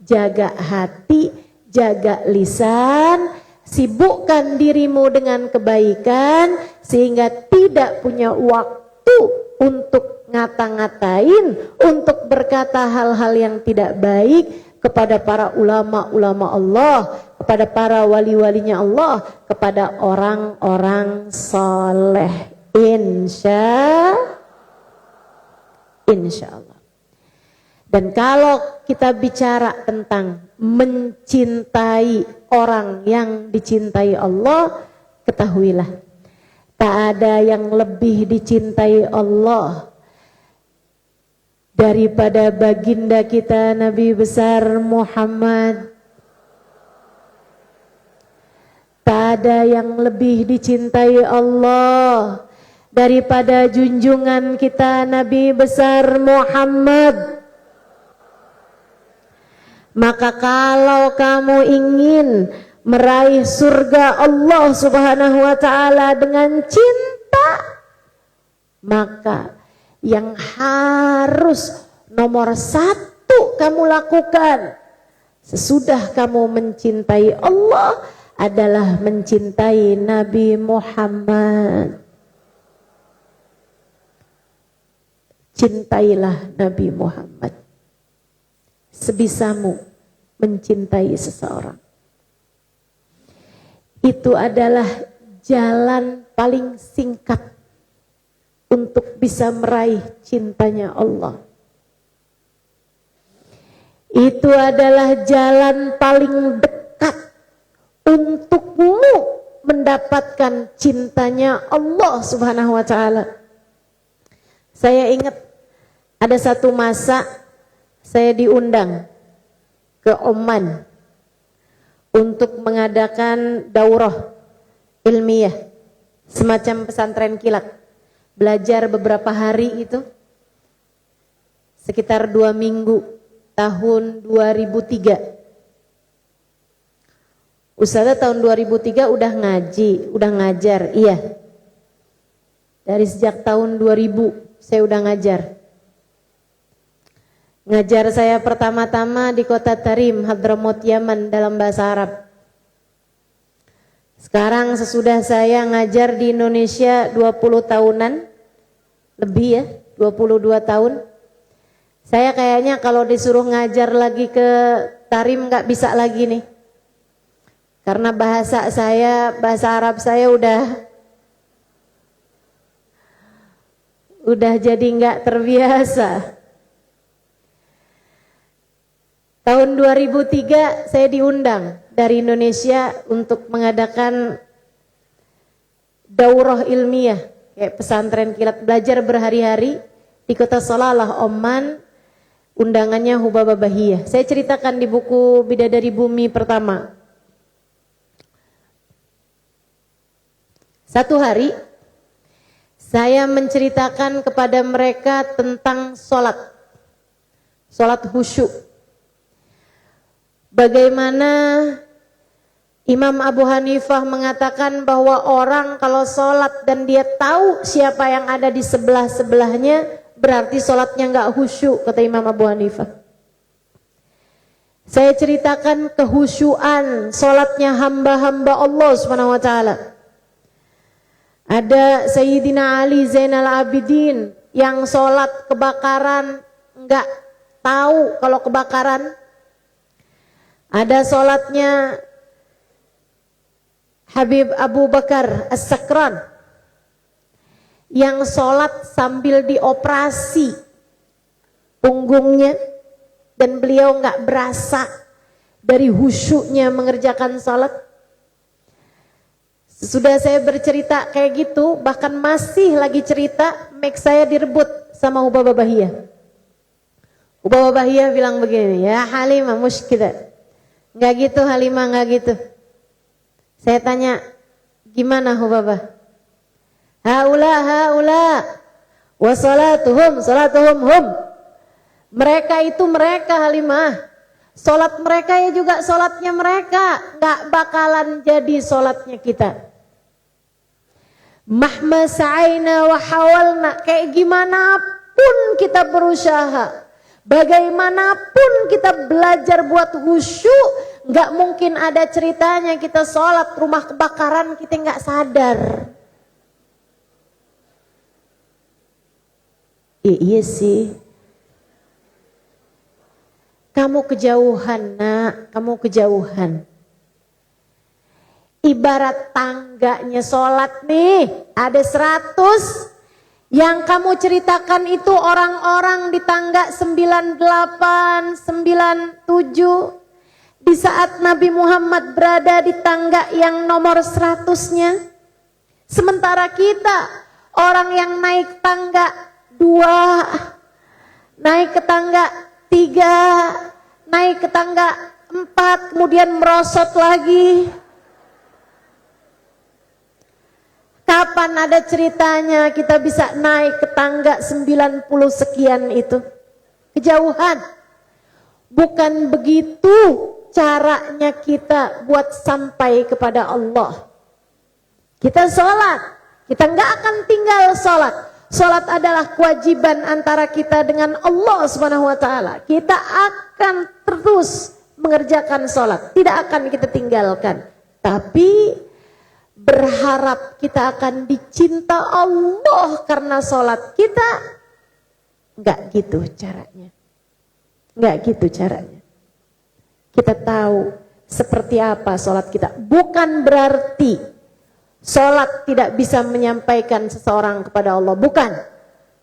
[SPEAKER 1] jaga hati, jaga lisan, sibukkan dirimu dengan kebaikan, sehingga tidak punya waktu untuk ngata-ngatain, untuk berkata hal-hal yang tidak baik kepada para ulama-ulama Allah, kepada para wali-walinya Allah, kepada orang-orang soleh. Insya Allah. Dan kalau kita bicara tentang mencintai orang yang dicintai Allah, ketahuilah tak ada yang lebih dicintai Allah daripada baginda kita Nabi besar Muhammad. Tak ada yang lebih dicintai Allah daripada junjungan kita Nabi besar Muhammad. Maka kalau kamu ingin meraih surga Allah Subhanahu wa taala dengan cinta, maka yang harus nomor satu kamu lakukan sesudah kamu mencintai Allah adalah mencintai Nabi Muhammad. Cintailah Nabi Muhammad sebisamu mencintai seseorang. Itu adalah jalan paling singkat untuk bisa meraih cintanya Allah. Itu adalah jalan paling dekat untukmu mendapatkan cintanya Allah Subhanahu wa taala. Saya ingat ada satu masa saya diundang ke Oman untuk mengadakan daurah ilmiah, semacam pesantren kilat. Belajar beberapa hari itu, sekitar 2 minggu, tahun 2003. Ustazah tahun 2003 udah ngaji, udah ngajar, iya. Dari sejak tahun 2000 saya udah ngajar. Ngajar saya pertama-tama di kota Tarim, Hadramaut, Yaman dalam bahasa Arab. Sekarang sesudah saya ngajar di Indonesia 20 tahunan, lebih ya, 22 tahun. Saya kayaknya kalau disuruh ngajar lagi ke Tarim gak bisa lagi nih. Karena bahasa Arab saya udah jadi gak terbiasa. Tahun 2003 saya diundang dari Indonesia untuk mengadakan daurah ilmiah, kayak pesantren kilat, belajar berhari-hari di kota Salalah, Oman. Undangannya Hubaba Bahiyah. Saya ceritakan di buku Bidadari Bumi pertama. Satu hari saya menceritakan kepada mereka tentang sholat khusyuk. Bagaimana Imam Abu Hanifah mengatakan bahwa orang kalau sholat dan dia tahu siapa yang ada di sebelah-sebelahnya, berarti sholatnya nggak khusyuk, kata Imam Abu Hanifah. Saya ceritakan kehusyuan sholatnya hamba-hamba Allah Subhanahu wa taala. Ada Sayyidina Ali Zainal Abidin yang sholat kebakaran nggak tahu kalau kebakaran. Ada sholatnya Habib Abu Bakar As-Sakran yang sholat sambil dioperasi punggungnya dan beliau nggak berasa dari khusyuknya mengerjakan sholat. Sudah saya bercerita kayak gitu, bahkan masih lagi cerita, mic saya direbut sama Hubaba Bahiyah. Hubaba Bahiyah bilang begini, ya Halimah musykilah. Nggak gitu Halimah, nggak gitu. Saya tanya, gimana Hubaba? Haula wa salatuhum hum. Mereka itu mereka Halimah. Salat mereka ya juga salatnya mereka, nggak bakalan jadi salatnya kita. Mahma sa'aina wa hawalna, kayak gimana pun kita berusaha, bagaimanapun kita belajar buat khusyuk, nggak mungkin ada ceritanya kita salat rumah kebakaran kita nggak sadar. Iya sih. Kamu kejauhan nak, kamu kejauhan. Ibarat tangganya sholat nih, ada 100. Yang kamu ceritakan itu orang-orang di tangga 98, 97. Di saat Nabi Muhammad berada di tangga yang nomor 100-nya. Sementara kita, orang yang naik tangga 2, naik ke tangga 3, naik ke tangga 4, kemudian merosot lagi. Kapan ada ceritanya kita bisa naik ke tangga 90 sekian itu? Kejauhan. Bukan begitu caranya kita buat sampai kepada Allah. Kita sholat, kita nggak akan tinggal sholat. Sholat adalah kewajiban antara kita dengan Allah Subhanahu wa Ta'ala. Kita akan terus mengerjakan sholat, tidak akan kita tinggalkan. Tapi berharap kita akan dicinta Allah karena sholat kita, nggak gitu caranya. Nggak gitu caranya. Kita tahu seperti apa sholat kita. Bukan berarti sholat tidak bisa menyampaikan seseorang kepada Allah. Bukan.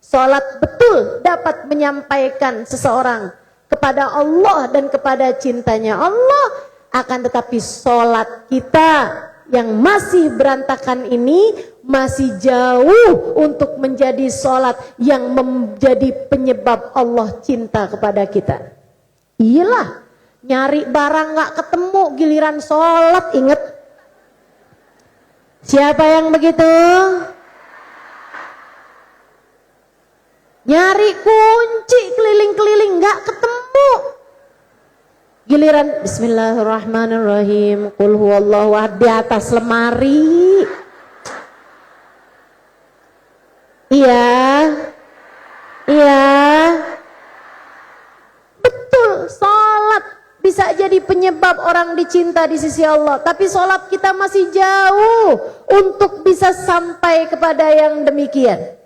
[SPEAKER 1] Sholat betul dapat menyampaikan seseorang kepada Allah dan kepada cintanya Allah. Akan tetapi sholat kita yang masih berantakan ini masih jauh untuk menjadi sholat yang menjadi penyebab Allah cinta kepada kita. Iyalah, nyari barang gak ketemu giliran sholat, inget. Siapa yang begitu? Nyari kunci keliling-keliling gak ketemu. Giliran bismillahirrahmanirrahim, qul huwallahu ahad di atas lemari. Iya. Iya. Betul, sholat bisa jadi penyebab orang dicinta di sisi Allah. Tapi sholat kita masih jauh untuk bisa sampai kepada yang demikian.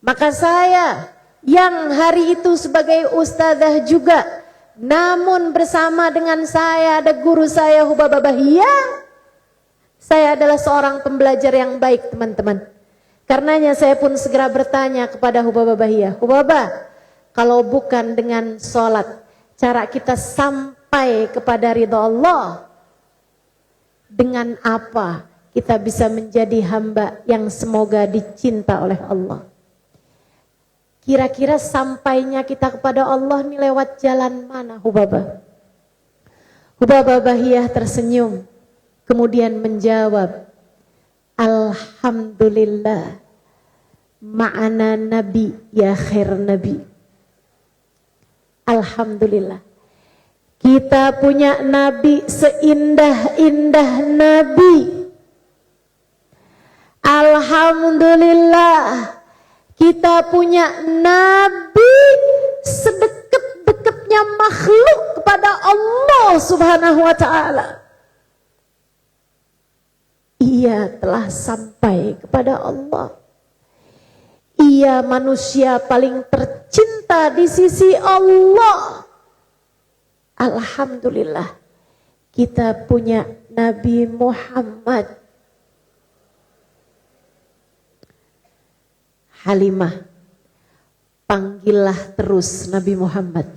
[SPEAKER 1] Maka saya yang hari itu sebagai ustadzah juga, namun bersama dengan saya ada guru saya Hubaba Bahiyah. Saya adalah seorang pembelajar yang baik, teman-teman. Karenanya saya pun segera bertanya kepada Hubaba Bahiyah, Hubaba, kalau bukan dengan sholat, cara kita sampai kepada ridha Allah, dengan apa kita bisa menjadi hamba yang semoga dicinta oleh Allah? Kira-kira sampainya kita kepada Allah ini lewat jalan mana, Hubaba? Hubaba Bahiyah tersenyum, kemudian menjawab, Alhamdulillah, ma'ana nabi ya khair nabi. Alhamdulillah, kita punya nabi seindah-indah nabi. Alhamdulillah, kita punya nabi sedekat-dekatnya makhluk kepada Allah Subhanahu wa Ta'ala. Ia telah sampai kepada Allah. Ia manusia paling tercinta di sisi Allah. Alhamdulillah, kita punya Nabi Muhammad. Halimah, panggillah terus Nabi Muhammad.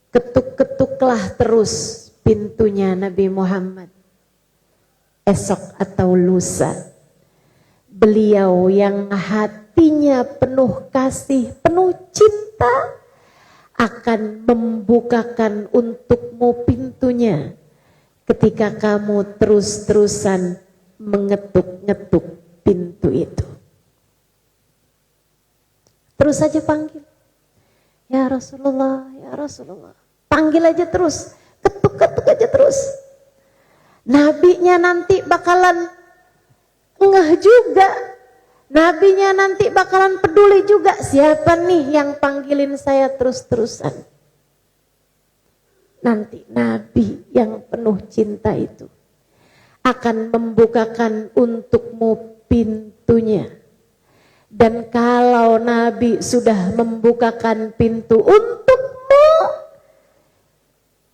[SPEAKER 1] Ketuk-ketuklah terus pintunya Nabi Muhammad. Esok atau lusa, beliau yang hatinya penuh kasih, penuh cinta, akan membukakan untukmu pintunya ketika kamu terus-terusan mengetuk-ngetuk pintu itu. Terus saja panggil, ya Rasulullah, ya Rasulullah. Panggil aja terus, ketuk-ketuk aja terus. Nabinya nanti bakalan ngeh juga. Nabinya nanti bakalan peduli juga. Siapa nih yang panggilin saya terus-terusan? Nanti Nabi yang penuh cinta itu akan membukakan untukmu pintunya. Dan kalau Nabi sudah membukakan pintu untukmu,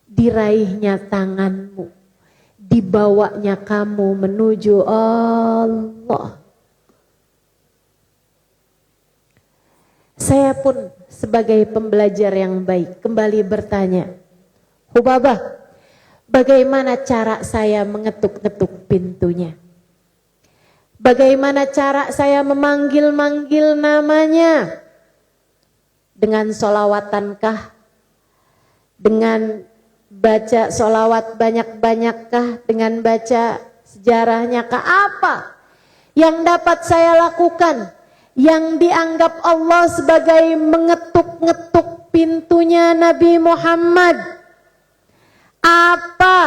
[SPEAKER 1] diraihnya tanganmu, dibawanya kamu menuju Allah. Saya pun sebagai pembelajar yang baik kembali bertanya, Hubabah, bagaimana cara saya mengetuk-ngetuk pintunya? Bagaimana cara saya memanggil-manggil namanya? Dengan solawatankah? Dengan baca solawat banyak-banyakkah? Dengan baca sejarahnya kah? Apa yang dapat saya lakukan yang dianggap Allah sebagai mengetuk-ngetuk pintunya Nabi Muhammad? Apa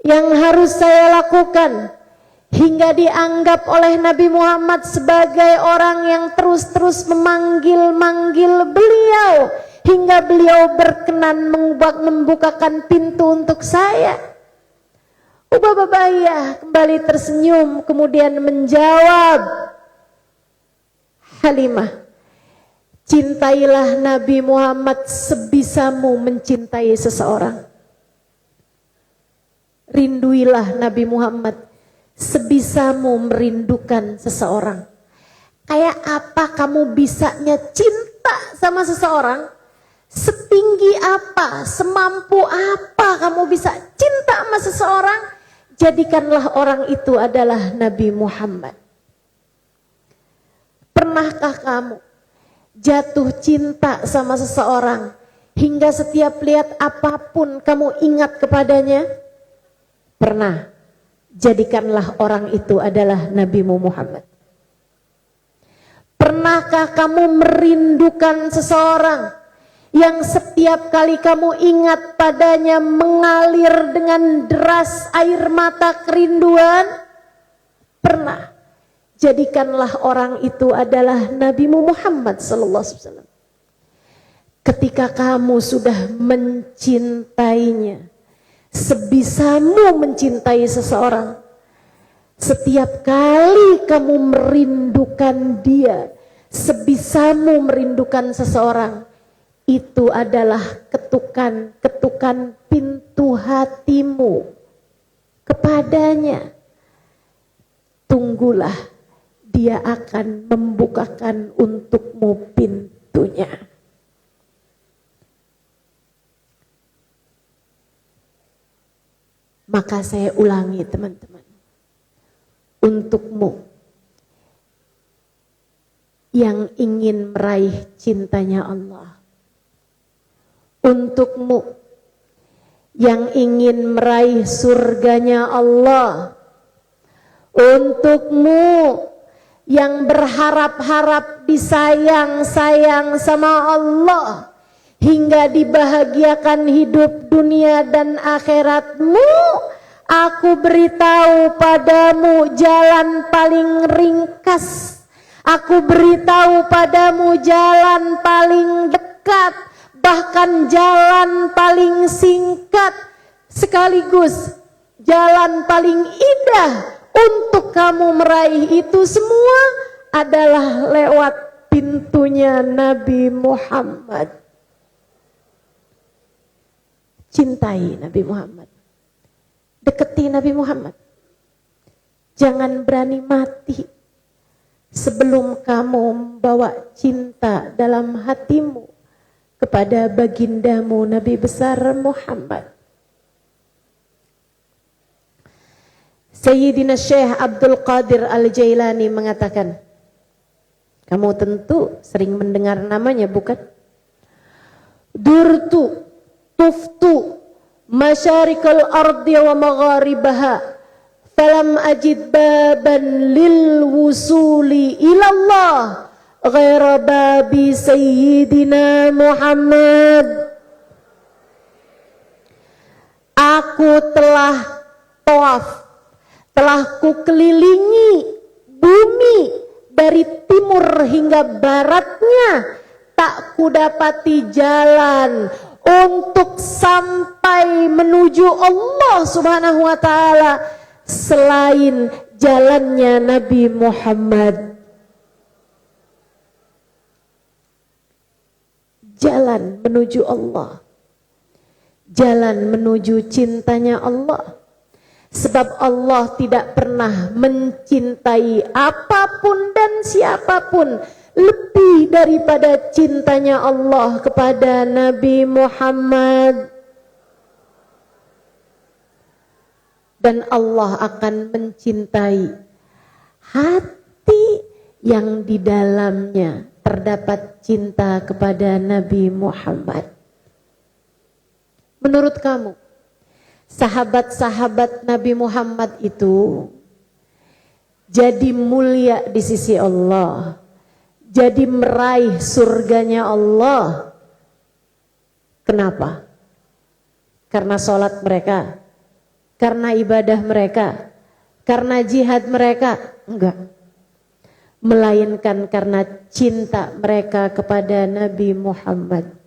[SPEAKER 1] yang harus saya lakukan hingga dianggap oleh Nabi Muhammad sebagai orang yang terus-terus memanggil-manggil beliau hingga beliau berkenan membukakan pintu untuk saya? Ubah Babayah kembali tersenyum kemudian menjawab, Halimah, cintailah Nabi Muhammad sebisamu mencintai seseorang. Rinduilah Nabi Muhammad sebisamu merindukan seseorang. Kayak apa kamu bisanya cinta sama seseorang? Setinggi apa, semampu apa kamu bisa cinta sama seseorang? Jadikanlah orang itu adalah Nabi Muhammad. Pernahkah kamu jatuh cinta sama seseorang hingga setiap lihat apapun kamu ingat kepadanya? Pernah. Jadikanlah orang itu adalah Nabi Muhammad. Pernahkah kamu merindukan seseorang yang setiap kali kamu ingat padanya mengalir dengan deras air mata kerinduan? Pernah. Jadikanlah orang itu adalah Nabi Muhammad sallallahu alaihi wasallam. Ketika kamu sudah mencintainya, sebisamu mencintai seseorang, setiap kali kamu merindukan dia, sebisamu merindukan seseorang, itu adalah ketukan-ketukan pintu hatimu kepadanya. Tunggulah, dia akan membukakan untukmu pintunya. Maka saya ulangi teman-teman, untukmu yang ingin meraih cintanya Allah, untukmu yang ingin meraih surganya Allah, untukmu yang berharap-harap disayang-sayang sama Allah hingga dibahagiakan hidup dunia dan akhiratmu, aku beritahu padamu jalan paling ringkas, aku beritahu padamu jalan paling dekat, bahkan jalan paling singkat, sekaligus jalan paling indah untuk kamu meraih itu semua adalah lewat pintunya Nabi Muhammad. Cintai Nabi Muhammad, deketi Nabi Muhammad. Jangan berani mati sebelum kamu membawa cinta dalam hatimu kepada bagindamu Nabi besar Muhammad. Sayyidina Syekh Abdul Qadir Al-Jailani mengatakan, kamu tentu sering mendengar namanya bukan? Durtu tuftu masyarikal ardi wa magharibaha falam ajid baban lil wusuli ilallah ghaira babi sayyidina Muhammad. Aku telah tawaf, telah kukelilingi bumi dari timur hingga baratnya, tak kudapati jalan untuk sampai menuju Allah Subhanahu wa taala selain jalannya Nabi Muhammad. Jalan menuju Allah, jalan menuju cintanya Allah. Sebab Allah tidak pernah mencintai apapun dan siapapun lebih daripada cintanya Allah kepada Nabi Muhammad. Dan Allah akan mencintai hati yang di dalamnya terdapat cinta kepada Nabi Muhammad. Menurut kamu, sahabat-sahabat Nabi Muhammad itu jadi mulia di sisi Allah, jadi meraih surganya Allah. Kenapa? Karena sholat mereka, karena ibadah mereka, karena jihad mereka? Enggak. Melainkan karena cinta mereka kepada Nabi Muhammad.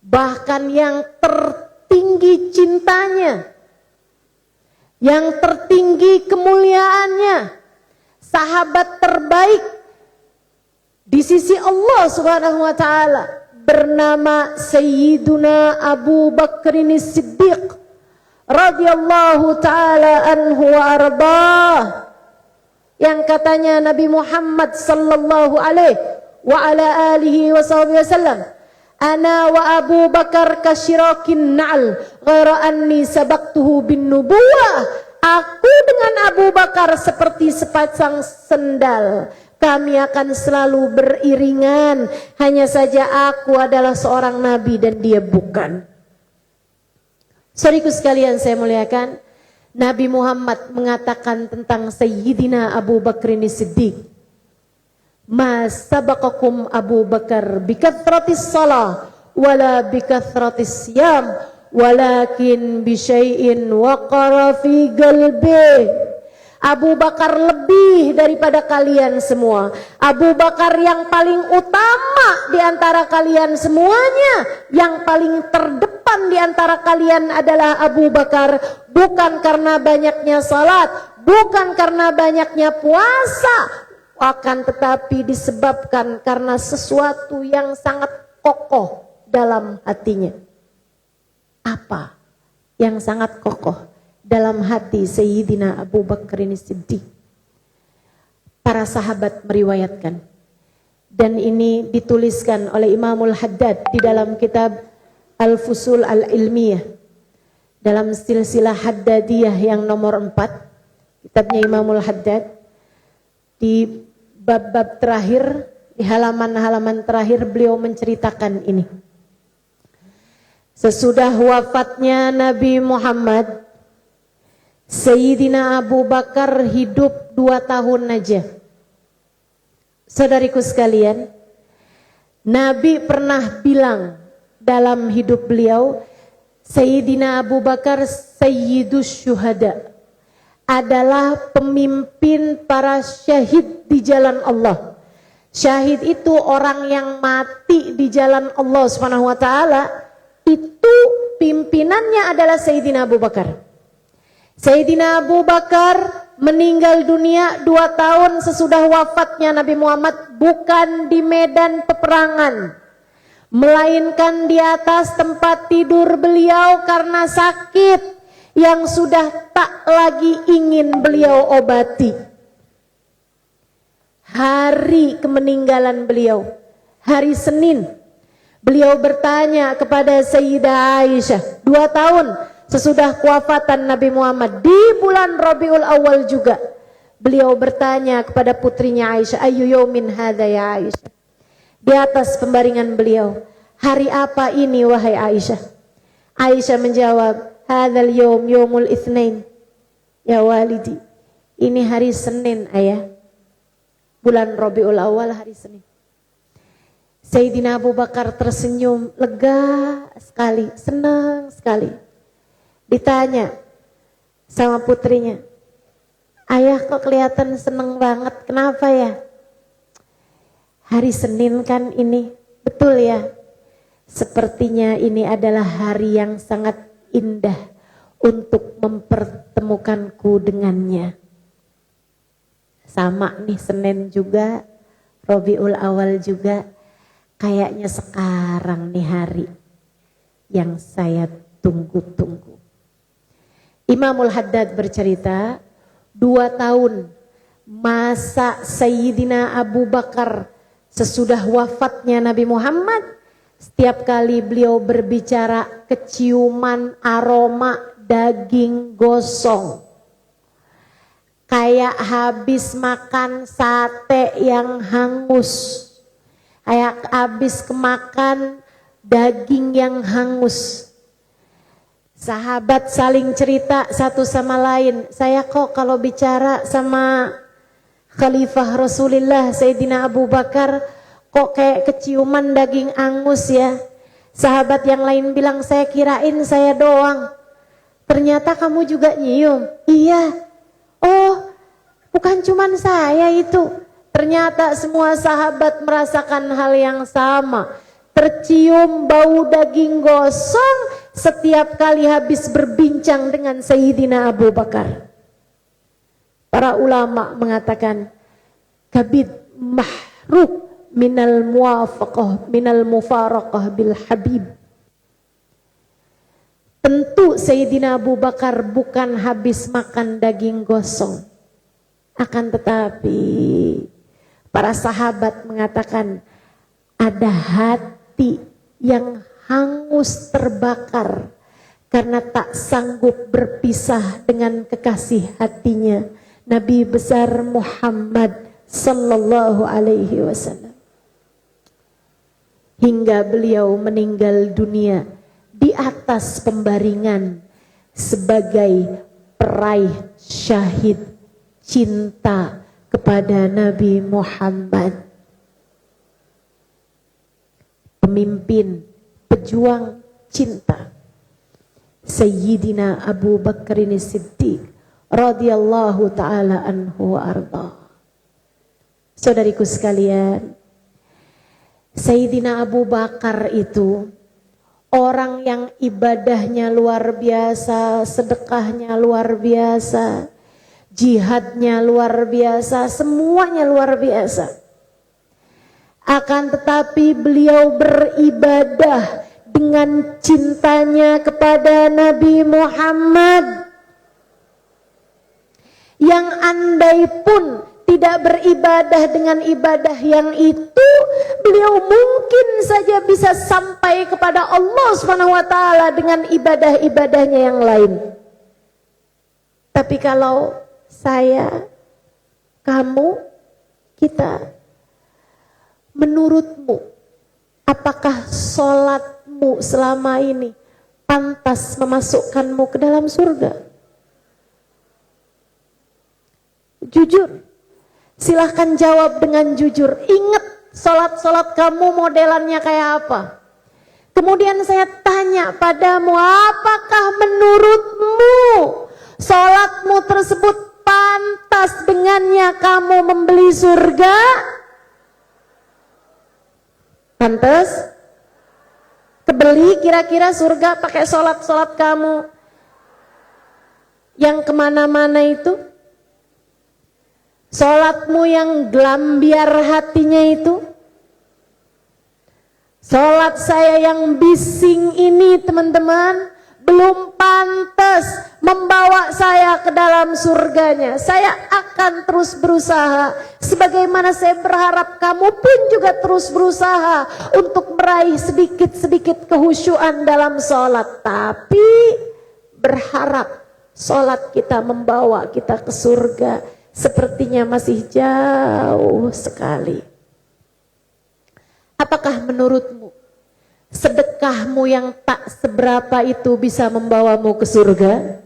[SPEAKER 1] Bahkan yang tertinggi cintanya, yang tertinggi kemuliaannya, sahabat terbaik di sisi Allah Subhanahu wa taala bernama Sayyiduna Abu Bakrin Siddiq radhiyallahu taala anhu wa arbah, yang katanya Nabi Muhammad sallallahu alaihi wa ala alihi wasallam, ana wa Abu Bakar kasyirakin na'al ghaira anni sabaqtuhu bin nubuwah. Aku dengan Abu Bakar seperti sepasang sendal, kami akan selalu beriringan, hanya saja aku adalah seorang nabi dan dia bukan. Saudaraku sekalian saya muliakan, Nabi Muhammad mengatakan tentang Sayyidina Abu Bakrin Siddiq, ma sabaqakum Abu Bakar bikathratis salah wala bikathratis siyam walakin bisyai'in waqara fi qalbi. Abu Bakar lebih daripada kalian semua. Abu Bakar yang paling utama di antara kalian semuanya, yang paling terdepan di antara kalian adalah Abu Bakar, bukan karena banyaknya salat, bukan karena banyaknya puasa, akan tetapi disebabkan karena sesuatu yang sangat kokoh dalam hatinya. Apa yang sangat kokoh dalam hati Sayyidina Abu Bakrin Siddiq? Para sahabat meriwayatkan, dan ini dituliskan oleh Imamul Haddad di dalam kitab Al-Fusul Al-Ilmiyah, dalam silsilah Haddadiyah yang nomor 4, kitabnya Imamul Haddad. Di bab-bab terakhir, di halaman-halaman terakhir beliau menceritakan ini. Sesudah wafatnya Nabi Muhammad, Sayyidina Abu Bakar hidup 2 tahun aja. Saudariku sekalian, Nabi pernah bilang dalam hidup beliau, Sayyidina Abu Bakar Sayyidus Syuhada, adalah pemimpin para syahid di jalan Allah. Syahid itu orang yang mati di jalan Allah Subhanahu wa taala. Itu pimpinannya adalah Sayyidina Abu Bakar. Sayyidina Abu Bakar meninggal dunia 2 tahun sesudah wafatnya Nabi Muhammad, bukan di medan peperangan, melainkan di atas tempat tidur beliau karena sakit yang sudah tak lagi ingin beliau obati. Hari kemeninggalan beliau, hari Senin, beliau bertanya kepada Sayyidah Aisyah, 2 tahun sesudah kewafatan Nabi Muhammad, di bulan Rabiul Awal juga, beliau bertanya kepada putrinya Aisyah, ayu yaumin hadza ya Aisyah. Di atas pembaringan beliau, hari apa ini wahai Aisyah? Aisyah menjawab, hadzal yaum yaumul itsnain ya walidi. Ini hari Senin ayah. Bulan Rabiul Awal hari Senin. Sayyidina Abu Bakar tersenyum lega sekali, senang sekali. Ditanya sama putrinya, ayah kok kelihatan senang banget, kenapa ya? Hari Senin kan ini, betul ya? Sepertinya ini adalah hari yang sangat indah untuk mempertemukanku dengannya. Sama nih, Senin juga, Rabiul Awal juga, kayaknya sekarang nih hari yang saya tunggu-tunggu. Imamul Haddad bercerita, 2 tahun masa Sayyidina Abu Bakar sesudah wafatnya Nabi Muhammad, setiap kali beliau berbicara keciuman aroma daging gosong. kayak habis makan sate yang hangus, kayak habis kemakan daging yang hangus. Sahabat saling cerita satu sama lain, saya kok kalau bicara sama Khalifah Rasulullah Sayyidina Abu Bakar kok kayak keciuman daging angus ya. Sahabat yang lain bilang, saya kirain saya doang, ternyata kamu juga nyium. Iya. Oh, bukan cuman saya itu, ternyata semua sahabat merasakan hal yang sama, tercium bau daging gosong setiap kali habis berbincang dengan Sayyidina Abu Bakar. Para ulama mengatakan kabid mahruk minal muwafaqah minal mufaraqah bil habib. Tentu Sayyidina Abu Bakar bukan habis makan daging gosong. Akan tetapi para sahabat mengatakan ada hati yang hangus terbakar karena tak sanggup berpisah dengan kekasih hatinya, Nabi besar Muhammad sallallahu alaihi wasallam. Hingga beliau meninggal dunia di atas pembaringan sebagai peraih syahid cinta kepada Nabi Muhammad. Pemimpin, pejuang cinta Sayyidina Abu Bakar Siddiq radhiyallahu taala anhu wa arda. Saudariku sekalian, Sayyidina Abu Bakar itu orang yang ibadahnya luar biasa, sedekahnya luar biasa, jihadnya luar biasa, semuanya luar biasa. Akan tetapi beliau beribadah dengan cintanya kepada Nabi Muhammad, yang andai pun tidak beribadah dengan ibadah yang itu, beliau mungkin saja bisa sampai kepada Allah Subhanahu wa taala dengan ibadah-ibadahnya yang lain. Tapi kalau saya, kamu, kita, menurutmu apakah sholatmu selama ini pantas memasukkanmu ke dalam surga? Jujur. Silahkan jawab dengan jujur. Ingat sholat-sholat kamu modelannya kayak apa. Kemudian saya tanya padamu, apakah menurutmu sholatmu tersebut pantas dengannya kamu membeli surga? Pantas? Kebeli kira-kira surga pakai sholat-sholat kamu yang kemana-mana itu? Sholatmu yang gelambiar hatinya itu, sholat saya yang bising ini teman-teman, belum pantas membawa saya ke dalam surganya. Saya akan terus berusaha, sebagaimana saya berharap kamu pun juga terus berusaha untuk meraih sedikit-sedikit kehusyuan dalam sholat. Tapi berharap sholat kita membawa kita ke surga sepertinya masih jauh sekali. Apakah menurutmu sedekahmu yang tak seberapa itu bisa membawamu ke surga?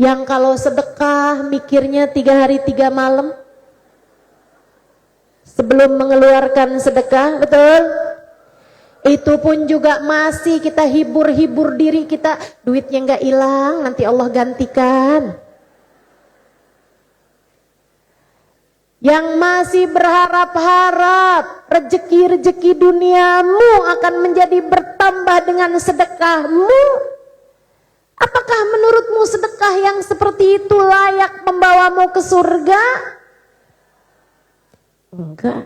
[SPEAKER 1] Yang kalau sedekah mikirnya 3 hari 3 malam sebelum mengeluarkan sedekah, betul? Itu pun juga masih kita hibur-hibur diri kita, duitnya nggak hilang, nanti Allah gantikan. Yang masih berharap-harap rezeki-rezeki duniamu akan menjadi bertambah dengan sedekahmu. Apakah menurutmu sedekah yang seperti itu layak membawamu ke surga? Enggak.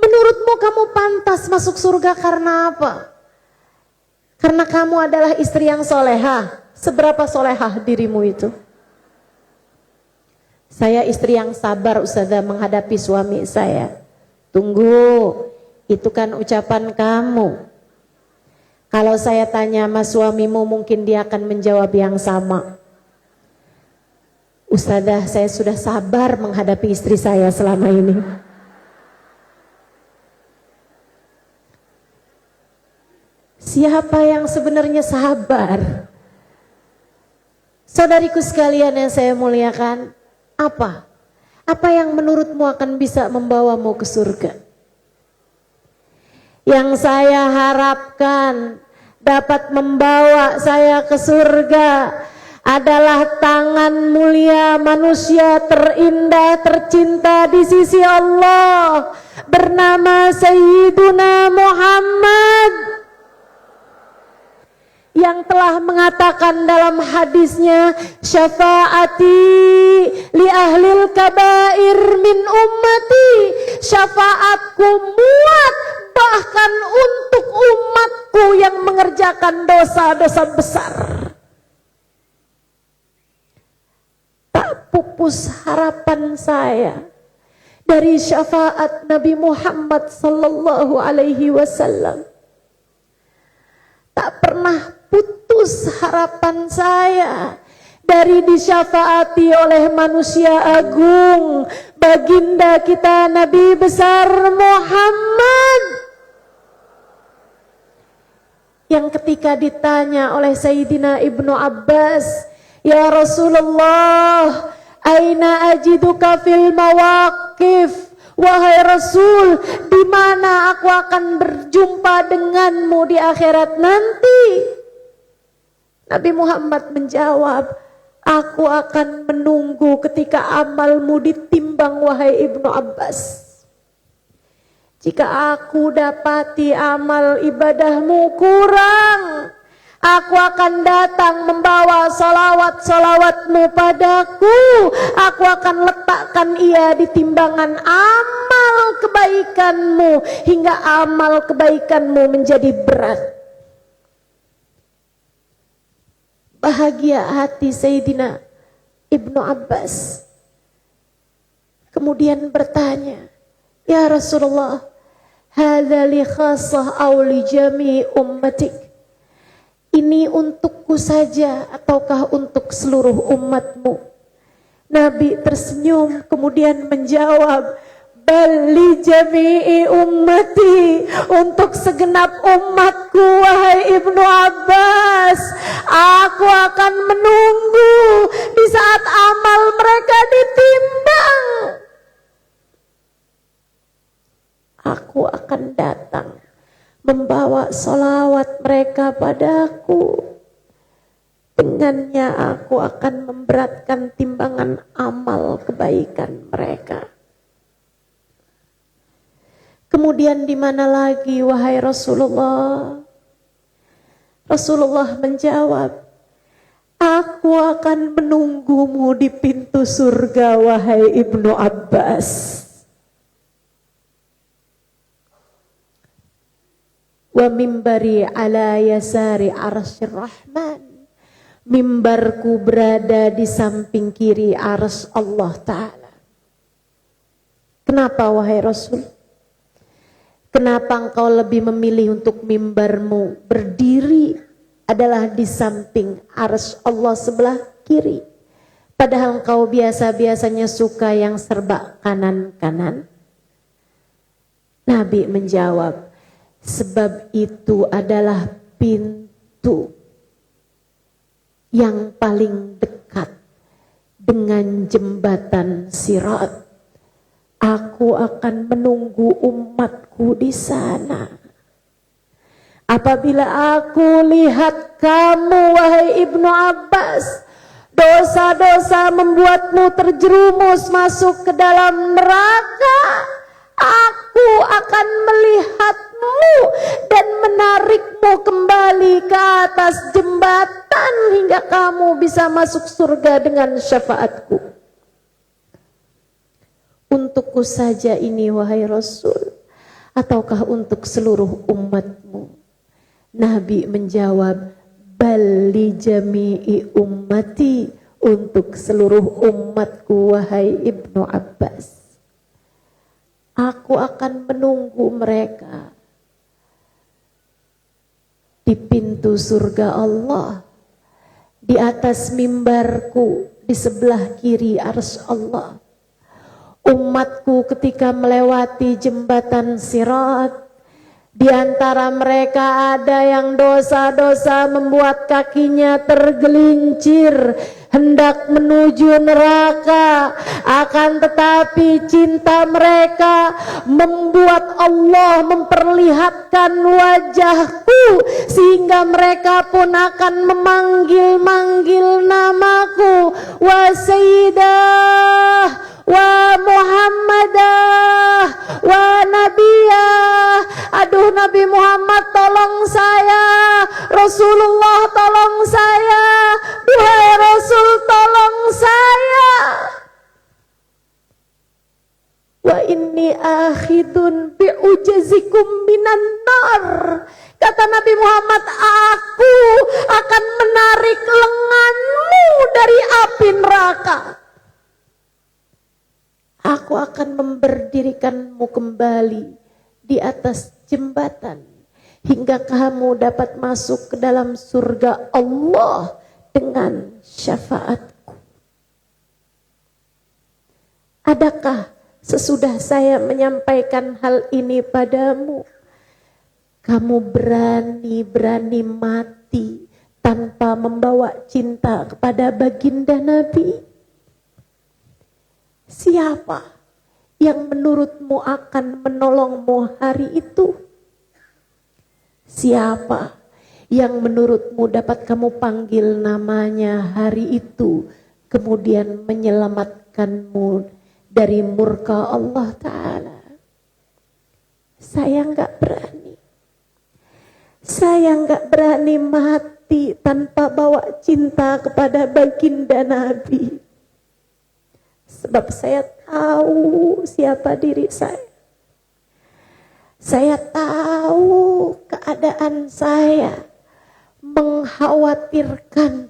[SPEAKER 1] Menurutmu kamu pantas masuk surga karena apa? Karena kamu adalah istri yang solehah. Seberapa solehah dirimu itu? Saya istri yang sabar Ustazah menghadapi suami saya. Tunggu, itu kan ucapan kamu. Kalau saya tanya sama suamimu mungkin dia akan menjawab yang sama. Ustadzah, saya sudah sabar menghadapi istri saya selama ini. Siapa yang sebenarnya sabar? Saudariku sekalian yang saya muliakan, apa? Apa yang menurutmu akan bisa membawamu ke surga? Yang saya harapkan dapat membawa saya ke surga adalah tangan mulia manusia terindah tercinta di sisi Allah bernama Sayyiduna Muhammad, yang telah mengatakan dalam hadisnya, syafaati li ahlil kabair min ummati, syafaatku muat bahkan untuk umatku yang mengerjakan dosa-dosa besar. Tak pupus harapan saya dari syafaat Nabi Muhammad sallallahu alaihi wasallam. Tak pernah putus harapan saya dari disyafaati oleh manusia agung, baginda kita Nabi besar Muhammad, yang ketika ditanya oleh Sayyidina Ibnu Abbas, ya Rasulullah, aina ajiduka fil mawaqif? Wahai Rasul, di mana aku akan berjumpa denganmu di akhirat nanti? Nabi Muhammad menjawab, aku akan menunggu ketika amalmu ditimbang, wahai Ibnu Abbas. Jika aku dapati amal ibadahmu kurang, aku akan datang membawa salawat-salawatmu padaku. Aku akan letakkan ia di timbangan amal kebaikanmu hingga amal kebaikanmu menjadi berat. Bahagia hati Sayyidina Ibnu Abbas. Kemudian bertanya, ya Rasulullah, hadza li khassah aw li jami' ummatik? Ini untukku saja ataukah untuk seluruh umatmu? Nabi tersenyum kemudian menjawab, bali jami'i ummati, untuk segenap umatku wahai Ibnu Abbas. Aku akan menunggu di saat amal mereka ditimbang. Aku akan datang membawa salawat mereka padaku. Dengannya aku akan memberatkan timbangan amal kebaikan mereka. Kemudian di mana lagi wahai Rasulullah? Rasulullah menjawab, aku akan menunggumu di pintu surga wahai Ibnu Abbas. Wa mimbari ala yasari arsyir rahman, mimbarku berada di samping kiri arsy Allah Ta'ala. Kenapa wahai Rasul? Kenapa engkau lebih memilih untuk mimbarmu berdiri adalah di samping arsy Allah sebelah kiri, padahal engkau biasa-biasanya suka yang serba kanan-kanan? Nabi menjawab, sebab itu adalah pintu yang paling dekat dengan jembatan Sirat. Aku akan menunggu umatku di sana. Apabila aku lihat kamu wahai Ibnu Abbas, dosa-dosa membuatmu terjerumus masuk ke dalam neraka, aku akan melihatmu dan menarikmu kembali ke atas jembatan hingga kamu bisa masuk surga dengan syafaatku. Untukku saja ini wahai Rasul, ataukah untuk seluruh umatmu? Nabi menjawab, bali jami'i ummati, untuk seluruh umatku wahai Ibnu Abbas. Aku akan menunggu mereka di pintu surga Allah, di atas mimbarku, di sebelah kiri arsy Allah. Umatku ketika melewati jembatan Sirat, di antara mereka ada yang dosa-dosa membuat kakinya tergelincir hendak menuju neraka, akan tetapi cinta mereka membuat Allah memperlihatkan wajahku sehingga mereka pun akan memanggil-manggil namaku, wa sayyidah, wa Muhammadah, wa Nabiyah. Aduh Nabi Muhammad tolong saya, Rasulullah tolong saya, duhai Rasul tolong saya. Wa inni akhidun bi'ujazikum minan nar. Kata Nabi Muhammad, aku akan menarik lenganmu dari api neraka. Aku akan memberdirikanmu kembali di atas jembatan hingga kamu dapat masuk ke dalam surga Allah dengan syafaatku. Adakah sesudah saya menyampaikan hal ini padamu, kamu berani mati tanpa membawa cinta kepada baginda Nabi? Siapa yang menurutmu akan menolongmu hari itu? Siapa yang menurutmu dapat kamu panggil namanya hari itu, kemudian menyelamatkanmu dari murka Allah Ta'ala? Saya enggak berani. Saya enggak berani mati tanpa bawa cinta kepada baginda Nabi. Sebab saya tahu siapa diri saya. Saya tahu keadaan saya mengkhawatirkan.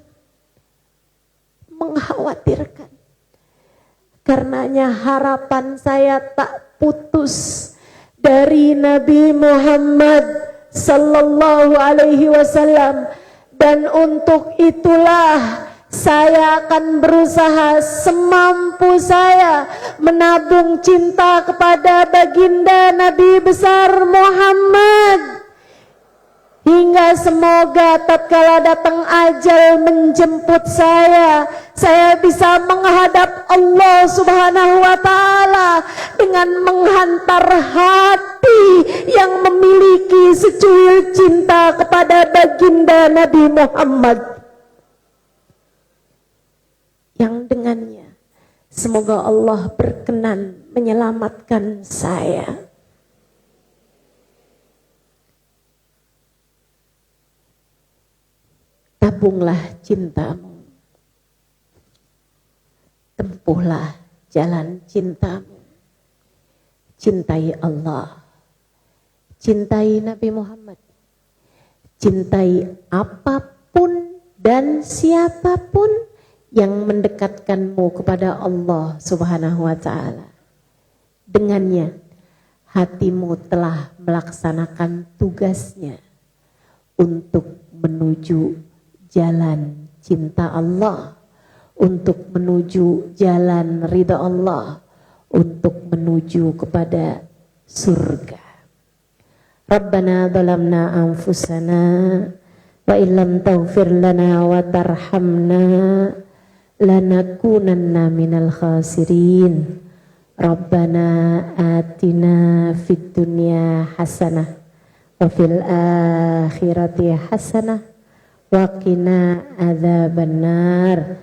[SPEAKER 1] Karenanya harapan saya tak putus dari Nabi Muhammad sallallahu alaihi wasallam, dan untuk itulah saya akan berusaha semampu saya menabung cinta kepada baginda Nabi besar Muhammad, hingga semoga tatkala datang ajal menjemput saya bisa menghadap Allah Subhanahu wa Ta'ala dengan menghantar hati yang memiliki secuil cinta kepada baginda Nabi Muhammad, yang dengannya semoga Allah berkenan menyelamatkan saya. Tabunglah cintamu, tempuhlah jalan cintamu, cintai Allah, cintai Nabi Muhammad, cintai apapun dan siapapun yang mendekatkanmu kepada Allah Subhanahu wa Ta'ala. Dengannya hatimu telah melaksanakan tugasnya untuk menuju jalan cinta Allah, untuk menuju jalan ridha Allah, untuk menuju kepada surga. Rabbana zalamna anfusana wa illam taghfir lana wa tarhamna lanakunanna minal khasirin. Rabbana atina fid dunya hasanah wa fil akhirati hasanah wa qina adzabannar.